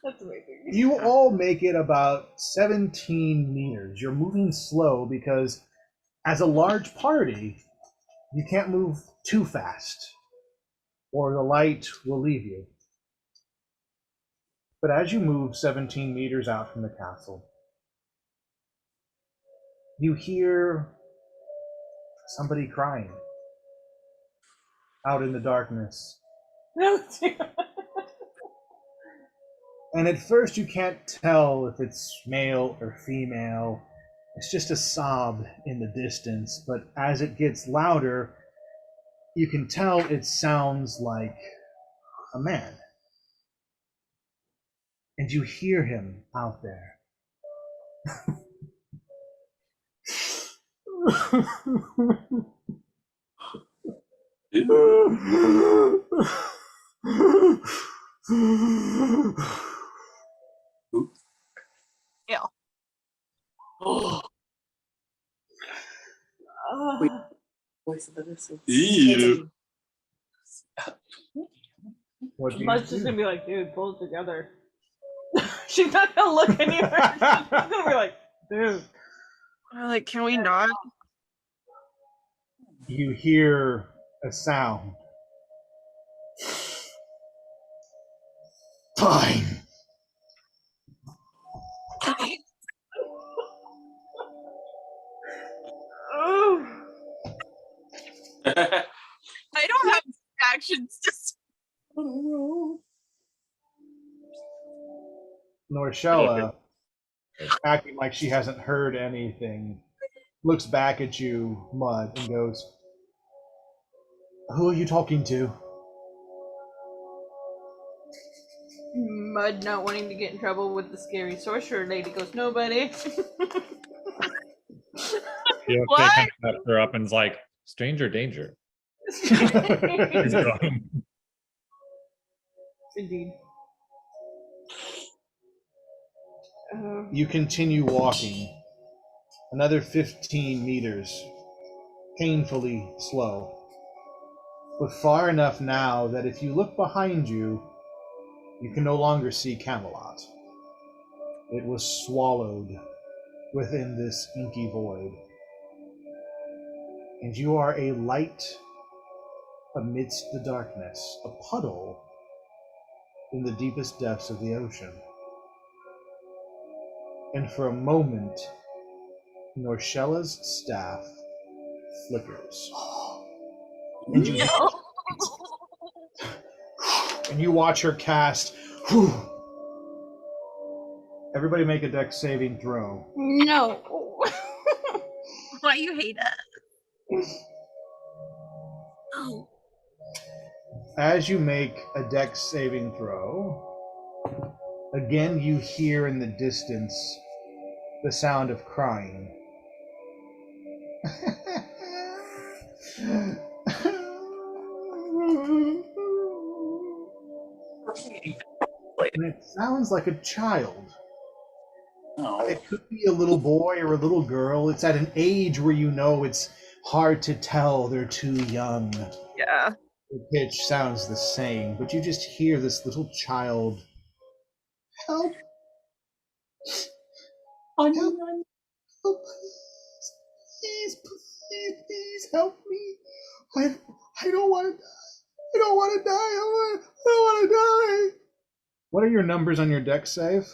Speaker 4: That's amazing.
Speaker 1: You all make it about 17 meters. You're moving slow because, as a large party, you can't move too fast, or the light will leave you. But as you move 17 meters out from the castle, you hear somebody crying out in the darkness. And at first you can't tell if it's male or female. It's just a sob in the distance, but as it gets louder, you can tell it sounds like a man. And you hear him out there.
Speaker 3: Yeah.
Speaker 6: Oh,
Speaker 4: Uh,
Speaker 2: Voice of innocence.
Speaker 6: ew.
Speaker 1: What do you
Speaker 4: Mud's just
Speaker 1: do?
Speaker 4: gonna be like, dude, pull it together. She's not gonna look anywhere. She's gonna be like, dude.
Speaker 3: Or like, can we not?
Speaker 1: You hear a sound. Fine.
Speaker 4: Oh.
Speaker 3: I don't have actions to
Speaker 1: Norshella, acting like she hasn't heard anything, looks back at you, Mud, and goes, "Who are you talking to?"
Speaker 4: Mud not wanting to get in trouble with the scary sorcerer lady goes, nobody.
Speaker 5: You
Speaker 3: What?
Speaker 5: kind of steps her up and's like, stranger danger. He's going.
Speaker 4: Indeed.
Speaker 1: You continue walking, another 15 meters, painfully slow, but far enough now that if you look behind you, you can no longer see Camelot. It was swallowed within this inky void. And you are a light amidst the darkness, a puddle in the deepest depths of the ocean. And for a moment, Norshella's staff flickers. And you, and you watch her cast. Whew. Everybody make a dex saving throw.
Speaker 4: No.
Speaker 3: Why you hate us? Oh.
Speaker 1: As you make a dex saving throw, again you hear in the distance the sound of crying. And it sounds like a child.
Speaker 6: Oh.
Speaker 1: It could be a little boy or a little girl. It's at an age where you know it's hard to tell they're too young.
Speaker 3: Yeah.
Speaker 1: The pitch sounds the same, but you just hear this little child. Help! Help! Help! Please, please, please help me! I don't want to die. I don't want to die. I don't want to die. What are your numbers on your dex save?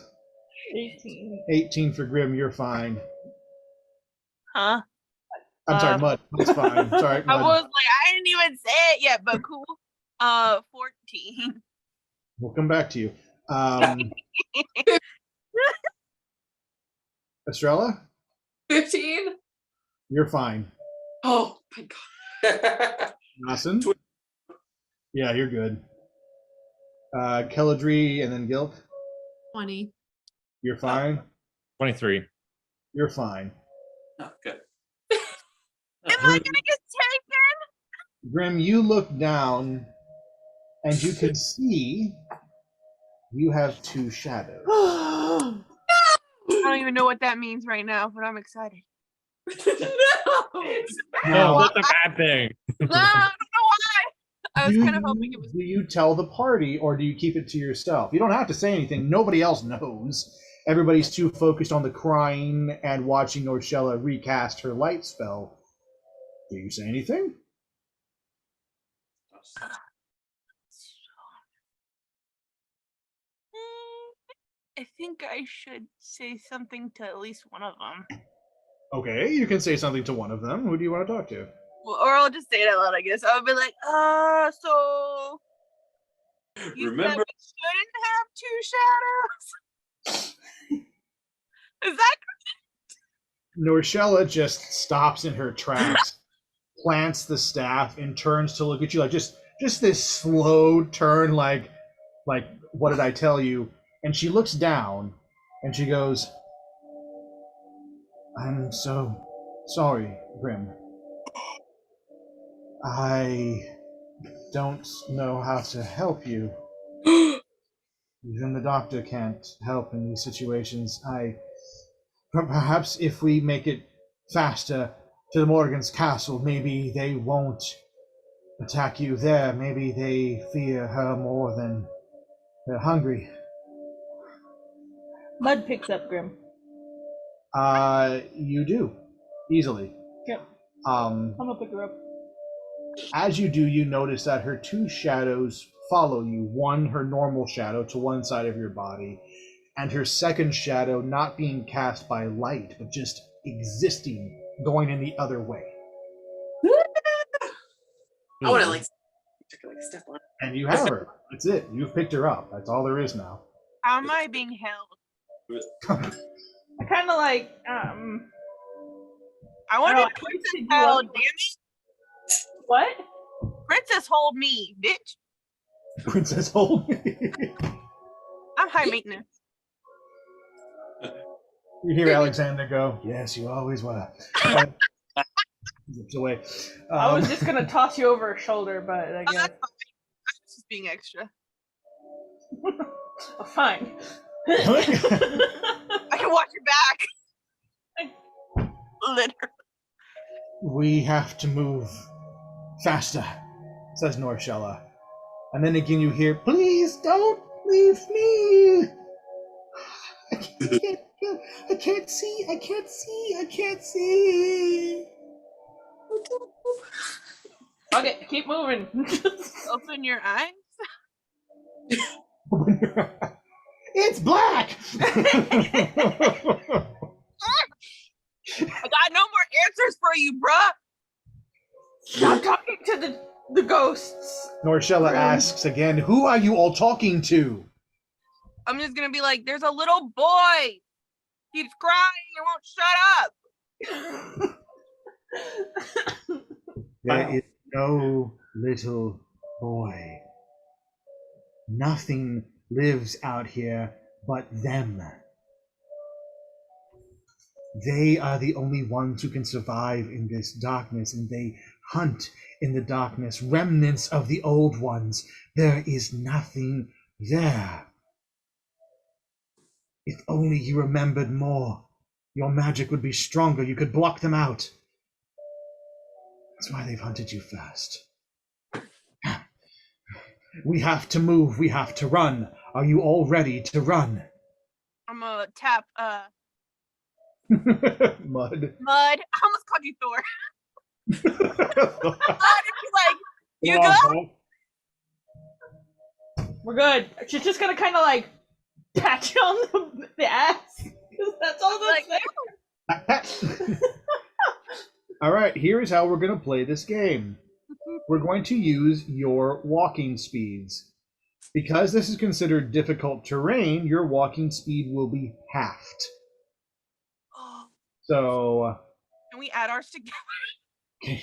Speaker 4: 18.
Speaker 1: 18 for Grim. You're fine.
Speaker 3: Huh?
Speaker 1: I'm sorry, Mud. It's fine. Sorry,
Speaker 3: I
Speaker 1: Mud.
Speaker 3: was like, I didn't even say it yet, but cool. 14.
Speaker 1: We'll come back to you. Estrella,
Speaker 2: 15?
Speaker 1: you're fine.
Speaker 2: Oh my god.
Speaker 1: Dawson? Yeah, you're good. Kelladry and then Gilk,
Speaker 7: 20.
Speaker 1: you're fine.
Speaker 5: 23.
Speaker 1: You're fine.
Speaker 6: Oh, good.
Speaker 3: Am I gonna get taken?
Speaker 1: Grim, you look down and you can see You have 2 shadows.
Speaker 3: I don't even know what that means right now, but I'm excited.
Speaker 5: No, that's a bad thing.
Speaker 3: No, I don't know why. I was kind of hoping it was.
Speaker 1: Do you tell the party or do you keep it to yourself? You don't have to say anything. Nobody else knows. Everybody's too focused on the crying and watching Norshella recast her light spell. Do you say anything?
Speaker 3: I think I should say something to at least one of them.
Speaker 1: Okay, you can say something to one of them. Who do you want to talk to?
Speaker 3: Well, or I'll just say it out loud, I guess. I'll be like, so you said
Speaker 6: Remember,
Speaker 3: we shouldn't have 2 shadows? Is that
Speaker 1: Norshella just stops in her tracks, plants the staff, and turns to look at you like just this slow turn, like what did I tell you? And she looks down and she goes, I'm so sorry, Grim. I don't know how to help you. Even the doctor can't help in these situations. Perhaps if we make it faster to the Morgan's castle, maybe they won't attack you there. Maybe they fear her more than they're hungry.
Speaker 4: Mud picks up Grim.
Speaker 1: You do. Easily.
Speaker 4: Yep.
Speaker 1: Um,
Speaker 4: I'm gonna pick her up.
Speaker 1: As you do, you notice that her 2 shadows follow you. One, her normal shadow to one side of your body, and her second shadow not being cast by light, but just existing, going in the other way.
Speaker 2: I want to like step on.
Speaker 1: And you have her. That's it. You've picked her up. That's all there is now.
Speaker 3: how am I being held?
Speaker 4: I kind of like
Speaker 3: I
Speaker 4: Oh,
Speaker 3: want
Speaker 4: I
Speaker 3: to
Speaker 4: hoisted
Speaker 3: princess
Speaker 4: you
Speaker 3: held,
Speaker 4: up.
Speaker 3: damn it.
Speaker 4: what?
Speaker 3: Princess hold me, bitch.
Speaker 1: Princess hold me.
Speaker 3: I'm high maintenance.
Speaker 1: You hear Alexander go, yes, you always were. Zips away.
Speaker 4: I was just gonna toss you over her shoulder, but I
Speaker 3: Oh,
Speaker 4: guess
Speaker 3: that's fine. I was just being extra.
Speaker 4: oh, fine.
Speaker 3: I can watch your back. Literally.
Speaker 1: We have to move faster, says Norshella. And then again you hear, please don't leave me. I can't see.
Speaker 4: Okay, keep moving.
Speaker 3: Open your eyes.
Speaker 1: It's black.
Speaker 3: I got no more answers for you, bruh.
Speaker 4: Stop talking to the ghosts.
Speaker 1: Norshella asks again, who are you all talking to?
Speaker 3: I'm just gonna be like, there's a little boy. He's crying and won't shut up.
Speaker 1: There is no little boy. Nothing lives out here but them. They are the only ones who can survive in this darkness, and they hunt in the darkness, remnants of the old ones. There is nothing there. If only you remembered more, your magic would be stronger. You could block them out. That's why they've hunted you first. We have to move. We have to run. Are you all ready to run?
Speaker 3: I'm gonna tap
Speaker 1: Mud.
Speaker 3: Mud. I almost called you Thor. Mud, like, you
Speaker 1: Come on,
Speaker 3: good?
Speaker 1: Paul.
Speaker 4: We're good. She's just gonna kind of like pat you on the ass. 'Cause that's all that's there.
Speaker 1: All right, here's how we're going to play this game. We're going to use your walking speeds. Because this is considered difficult terrain, your walking speed will be halved. So,
Speaker 3: Can we add ours together?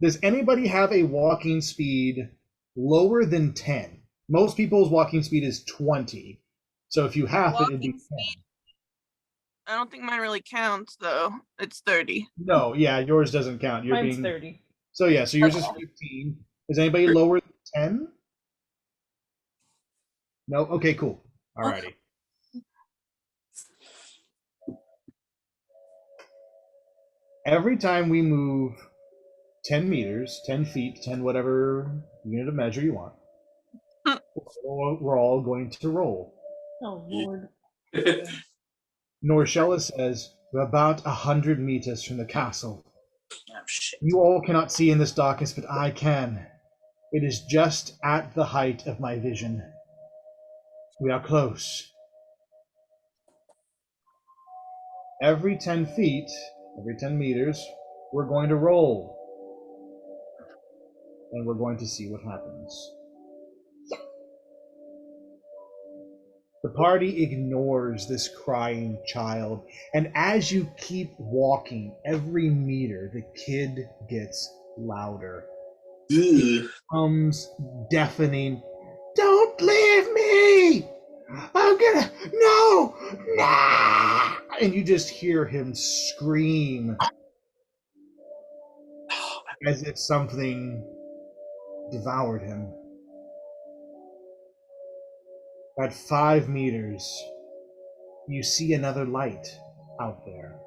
Speaker 1: does anybody have a walking speed lower than 10? Most people's walking speed is 20. So if you half it, it'd be
Speaker 3: Walking
Speaker 1: 10.
Speaker 3: speed. I don't think mine really counts though. It's 30.
Speaker 1: No, yeah, yours doesn't count. You're
Speaker 4: Mine's
Speaker 1: being
Speaker 4: 30.
Speaker 1: So yeah, so yours is 15. Is anybody lower than 10? No? Okay, cool. Alrighty. Every time we move 10 meters, 10 feet, 10 whatever unit of measure you want, we're all going to roll.
Speaker 4: Oh Lord.
Speaker 1: Norshella says, we're about 100 meters from the castle.
Speaker 6: Oh, shit.
Speaker 1: You all cannot see in this darkness, but I can. It is just at the height of my vision. We are close. Every 10 feet, every 10 meters, we're going to roll. And we're going to see what happens. The party ignores this crying child, and as you keep walking, every meter, the kid gets louder. It becomes deafening. Don't leave me! I'm gonna, no! Nah! And you just hear him scream as if something devoured him. At 5 meters, you see another light out there.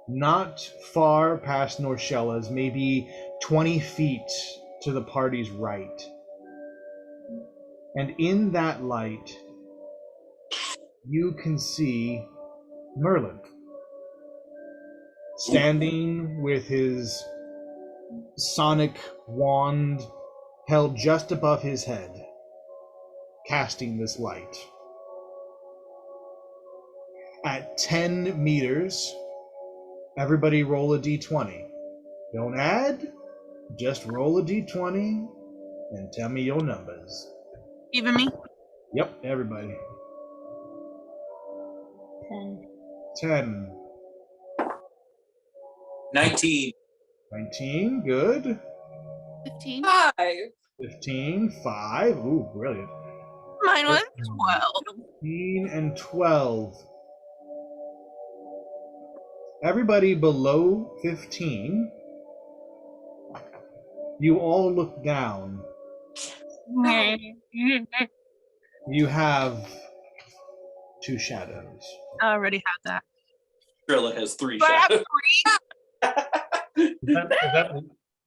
Speaker 1: Not far past Norshella's, maybe 20 feet to the party's right. And in that light, you can see Merlin standing with his sonic wand held just above his head, casting this light. At 10 meters, everybody roll a d20. Don't add, just roll a d20 and tell me your numbers.
Speaker 3: Even me?
Speaker 1: Yep, everybody.
Speaker 4: 10.
Speaker 1: 10.
Speaker 6: 19.
Speaker 1: 19, good.
Speaker 7: 15.
Speaker 2: 5.
Speaker 1: 15, 5. Ooh, brilliant.
Speaker 3: Mine was 12.
Speaker 1: 15 and 12. Everybody below 15, you all look down. You have 2 shadows.
Speaker 3: I already have that.
Speaker 6: Trilla has 3
Speaker 3: Do I have
Speaker 6: shadows.
Speaker 3: 3?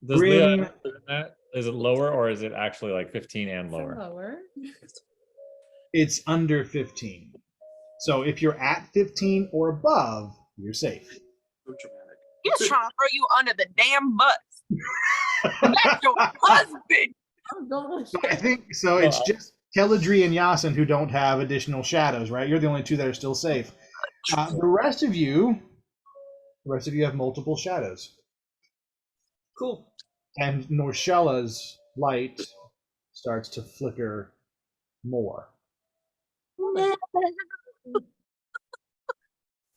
Speaker 5: Does
Speaker 1: Grim-
Speaker 5: Leah answer that? Is it lower or is it actually like 15 and lower?
Speaker 7: Lower.
Speaker 1: It's under 15. So if you're at 15 or above, you're safe.
Speaker 6: So dramatic.
Speaker 3: He's trying to throw you under the damn bus. That's your husband.
Speaker 4: Oh gosh.
Speaker 1: So I think so. It's just Keladri and Yasin who don't have additional shadows, right? You're the only 2 that are still safe. The rest of you have multiple shadows.
Speaker 4: Cool.
Speaker 1: And Norshella's light starts to flicker more.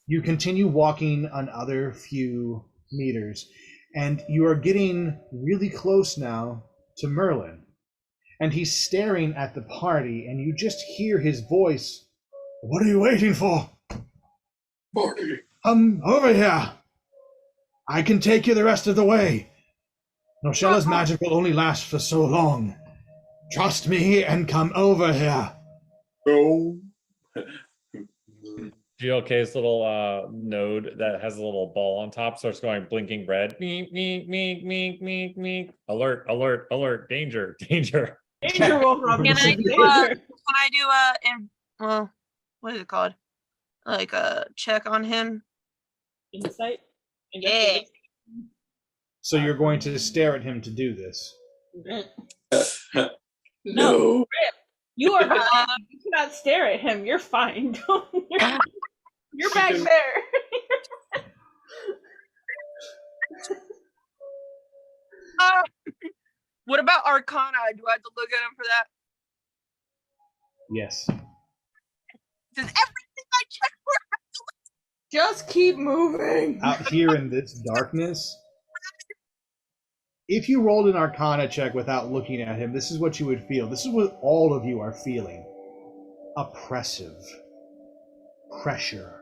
Speaker 1: You continue walking another few meters, and you are getting really close now to Merlin. And he's staring at the party, and you just hear his voice. What are you waiting for?
Speaker 6: Party.
Speaker 1: Come over here. I can take you the rest of the way. Norshella's magic will only last for so long. Trust me and come over here.
Speaker 6: No.
Speaker 5: GLK's little node that has a little ball on top starts going blinking red. Meek, meek, meek, meek, meek, meek. Alert, alert, alert, danger, danger.
Speaker 4: Danger will run.
Speaker 3: Can I
Speaker 4: Danger.
Speaker 3: well, what is it called? Like a check on him?
Speaker 4: Insight.
Speaker 3: Yeah.
Speaker 1: So you're going to stare at him to do this.
Speaker 6: No.
Speaker 4: You are blind. You cannot stare at him. You're fine. You're back there.
Speaker 3: What about Arcana? Do I have to look at him for that?
Speaker 1: Yes.
Speaker 3: Does everything I check for?
Speaker 4: Just keep moving.
Speaker 1: Out here in this darkness, if you rolled an Arcana check without looking at him, this is what you would feel. This is what all of you are feeling. Oppressive. Pressure.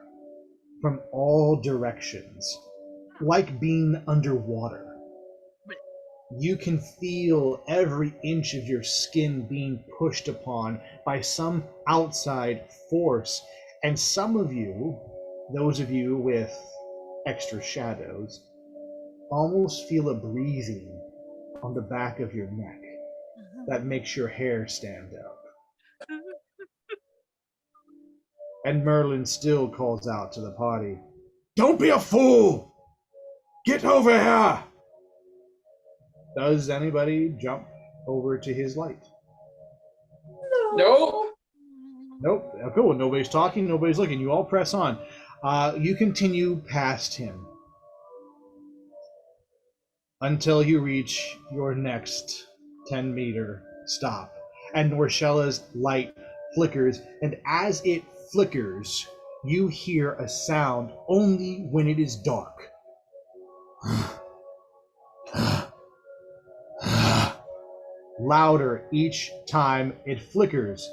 Speaker 1: From all directions. Like being underwater. You can feel every inch of your skin being pushed upon by some outside force. And some of you, those of you with extra shadows, almost feel a breathing on the back of your neck that makes your hair stand up. And Merlin still calls out to the party, "Don't be a fool! Get over here!" Does anybody jump over to his light?
Speaker 6: Nope.
Speaker 1: Nope. Cool. Nobody's talking. Nobody's looking. You all press on. You continue past him until you reach your next 10-meter stop. And Norshella's light flickers. And as it flickers, you hear a sound only when it is dark. Louder each time it flickers,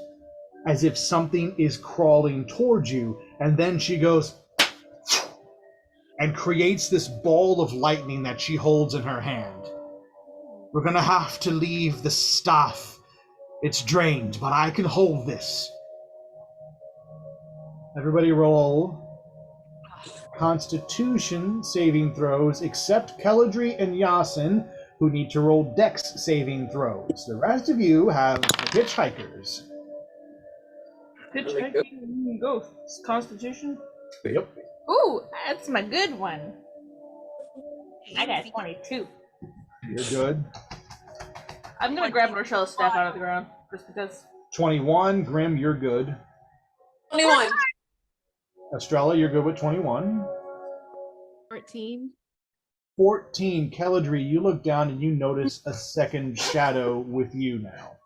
Speaker 1: as if something is crawling towards you, and then she goes and creates this ball of lightning that she holds in her hand. We're gonna have to leave the staff. It's drained, but I can hold this. Everybody roll Constitution saving throws, except Keladri and Yasin, who need to roll Dex saving throws. The rest of you have hitchhikers.
Speaker 4: Hitchhiking ghosts. Constitution.
Speaker 1: Yep.
Speaker 4: Ooh, that's my good one. I got 22.
Speaker 1: You're good.
Speaker 4: I'm gonna grab Rochelle's staff out of the ground just because.
Speaker 1: 21. Grim, you're good.
Speaker 2: 21.
Speaker 1: Estrella, you're good with 21.
Speaker 7: 14.
Speaker 1: 14. Keladri, you look down and you notice a second shadow with you now.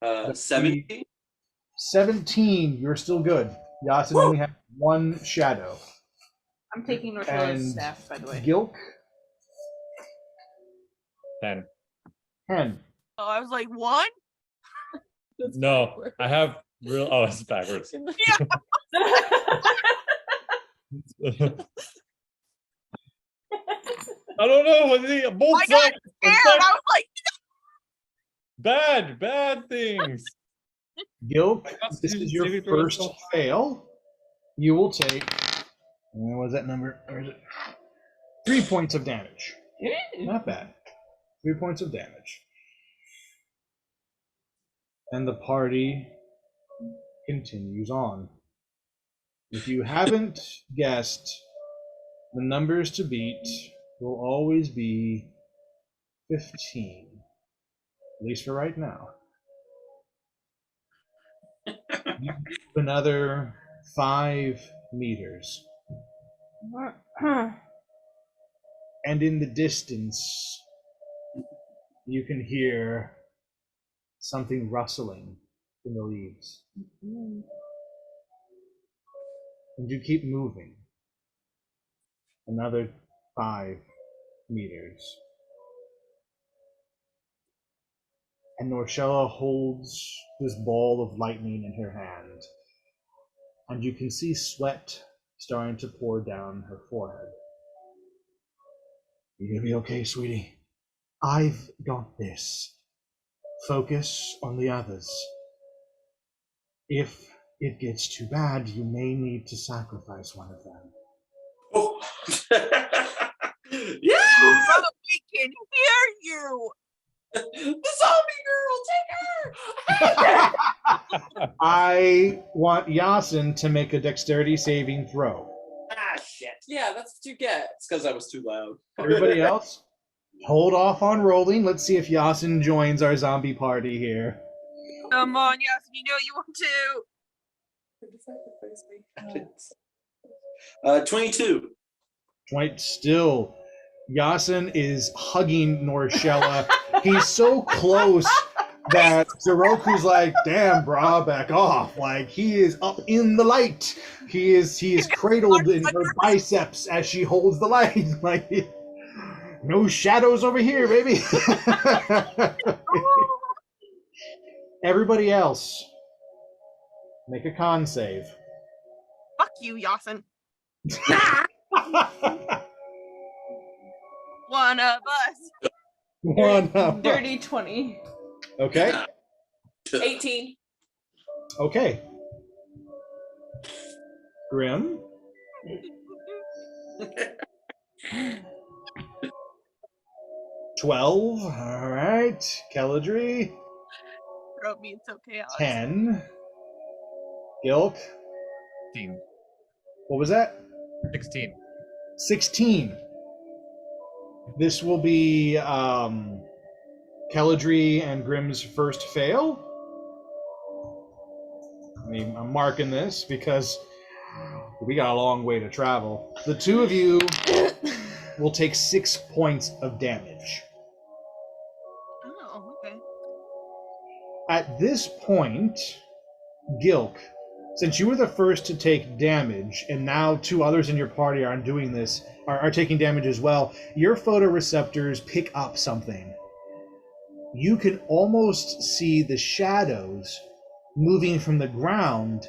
Speaker 6: No. 17.
Speaker 1: 17. You're still good. Yasin only has one shadow.
Speaker 4: I'm taking Rochelle's
Speaker 1: And
Speaker 4: staff, by the way.
Speaker 1: Gilk,
Speaker 5: 10.
Speaker 1: 10.
Speaker 3: Oh, I was like, one?
Speaker 5: No, I have real. Oh, it's backwards. I don't know. Both
Speaker 3: I got
Speaker 5: sides.
Speaker 3: scared. I was like,
Speaker 5: Bad things.
Speaker 1: Gilk,
Speaker 5: Constitution
Speaker 1: this is your
Speaker 5: saving throw
Speaker 1: first
Speaker 5: itself.
Speaker 1: fail. You will take, what was that number? Where is it? 3 points of damage. Not bad. 3 points of damage. And the party continues on. If you haven't guessed, the numbers to beat will always be 15. At least for right now. You move another 5 meters. And in the distance, you can hear something rustling in the leaves. And you keep moving. Another 5 meters. And Norshella holds this ball of lightning in her hand. And you can see sweat starting to pour down her forehead. You're gonna be okay, sweetie. I've got this. Focus on the others. If it gets too bad, you may need to sacrifice one of them.
Speaker 6: Oh.
Speaker 3: yeah,
Speaker 6: Yeah!
Speaker 3: we can hear you.
Speaker 6: The zombie girl, take her!
Speaker 1: I want Yasin to make a dexterity saving throw.
Speaker 6: Ah, shit. Yeah, that's what you get. It's because I was too loud.
Speaker 1: Everybody else, hold off on rolling. Let's see if Yasin joins our zombie party here.
Speaker 3: Come on, yes, you know you want to.
Speaker 6: 22.
Speaker 1: 20 still. Yasin is hugging Norshella. He's so close that Zeroku's like, damn, brah, back off. Like, he is up in the light. He is cradled in her biceps as she holds the light. Like, no shadows over here, baby. Everybody else, make a con save.
Speaker 3: Fuck you, Yasin. One of us.
Speaker 1: One of
Speaker 4: Dirty 20.
Speaker 1: Okay.
Speaker 2: 18.
Speaker 1: Okay. Grim. 12. All right. Keladri.
Speaker 3: Throat means so chaos.
Speaker 1: 10. Gilk.
Speaker 5: 16.
Speaker 1: What was that?
Speaker 5: 16.
Speaker 1: 16. This will be Keladri and Grim's first fail. I'm marking this because we got a long way to travel. The two of you will take 6 points of damage.
Speaker 3: Oh, okay.
Speaker 1: At this point, Gilk, since you were the first to take damage, and now two others in your party are doing this, are taking damage as well, your photoreceptors pick up something. You can almost see the shadows moving from the ground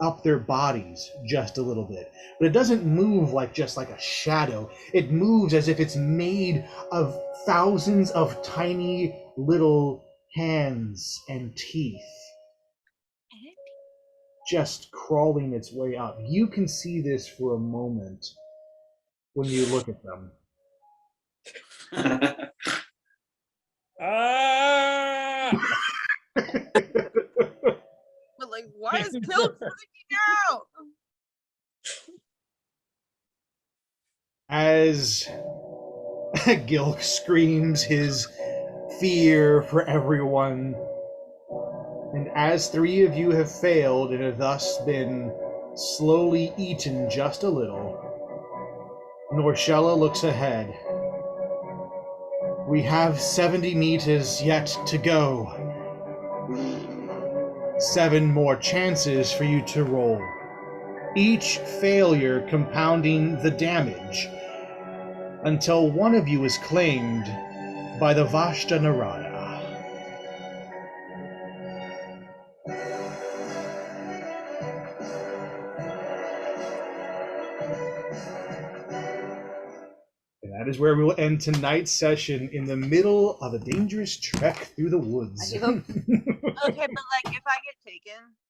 Speaker 1: up their bodies just a little bit. But it doesn't move like just like a shadow. It moves as if it's made of thousands of tiny little hands and teeth just crawling its way up. You can see this for a moment when you look at them.
Speaker 5: Ah!
Speaker 3: But like, why is Kilt freaking out?
Speaker 1: As Gilk screams his fear for everyone, and as three of you have failed and have thus been slowly eaten just a little, Norshella looks ahead. We have 70 meters yet to go. 7 more chances for you to roll. Each failure compounding the damage until one of you is claimed by the Vashta Narada. And that is where we will end tonight's session in the middle of a dangerous trek through the woods.
Speaker 3: Okay, but like, if I get taken,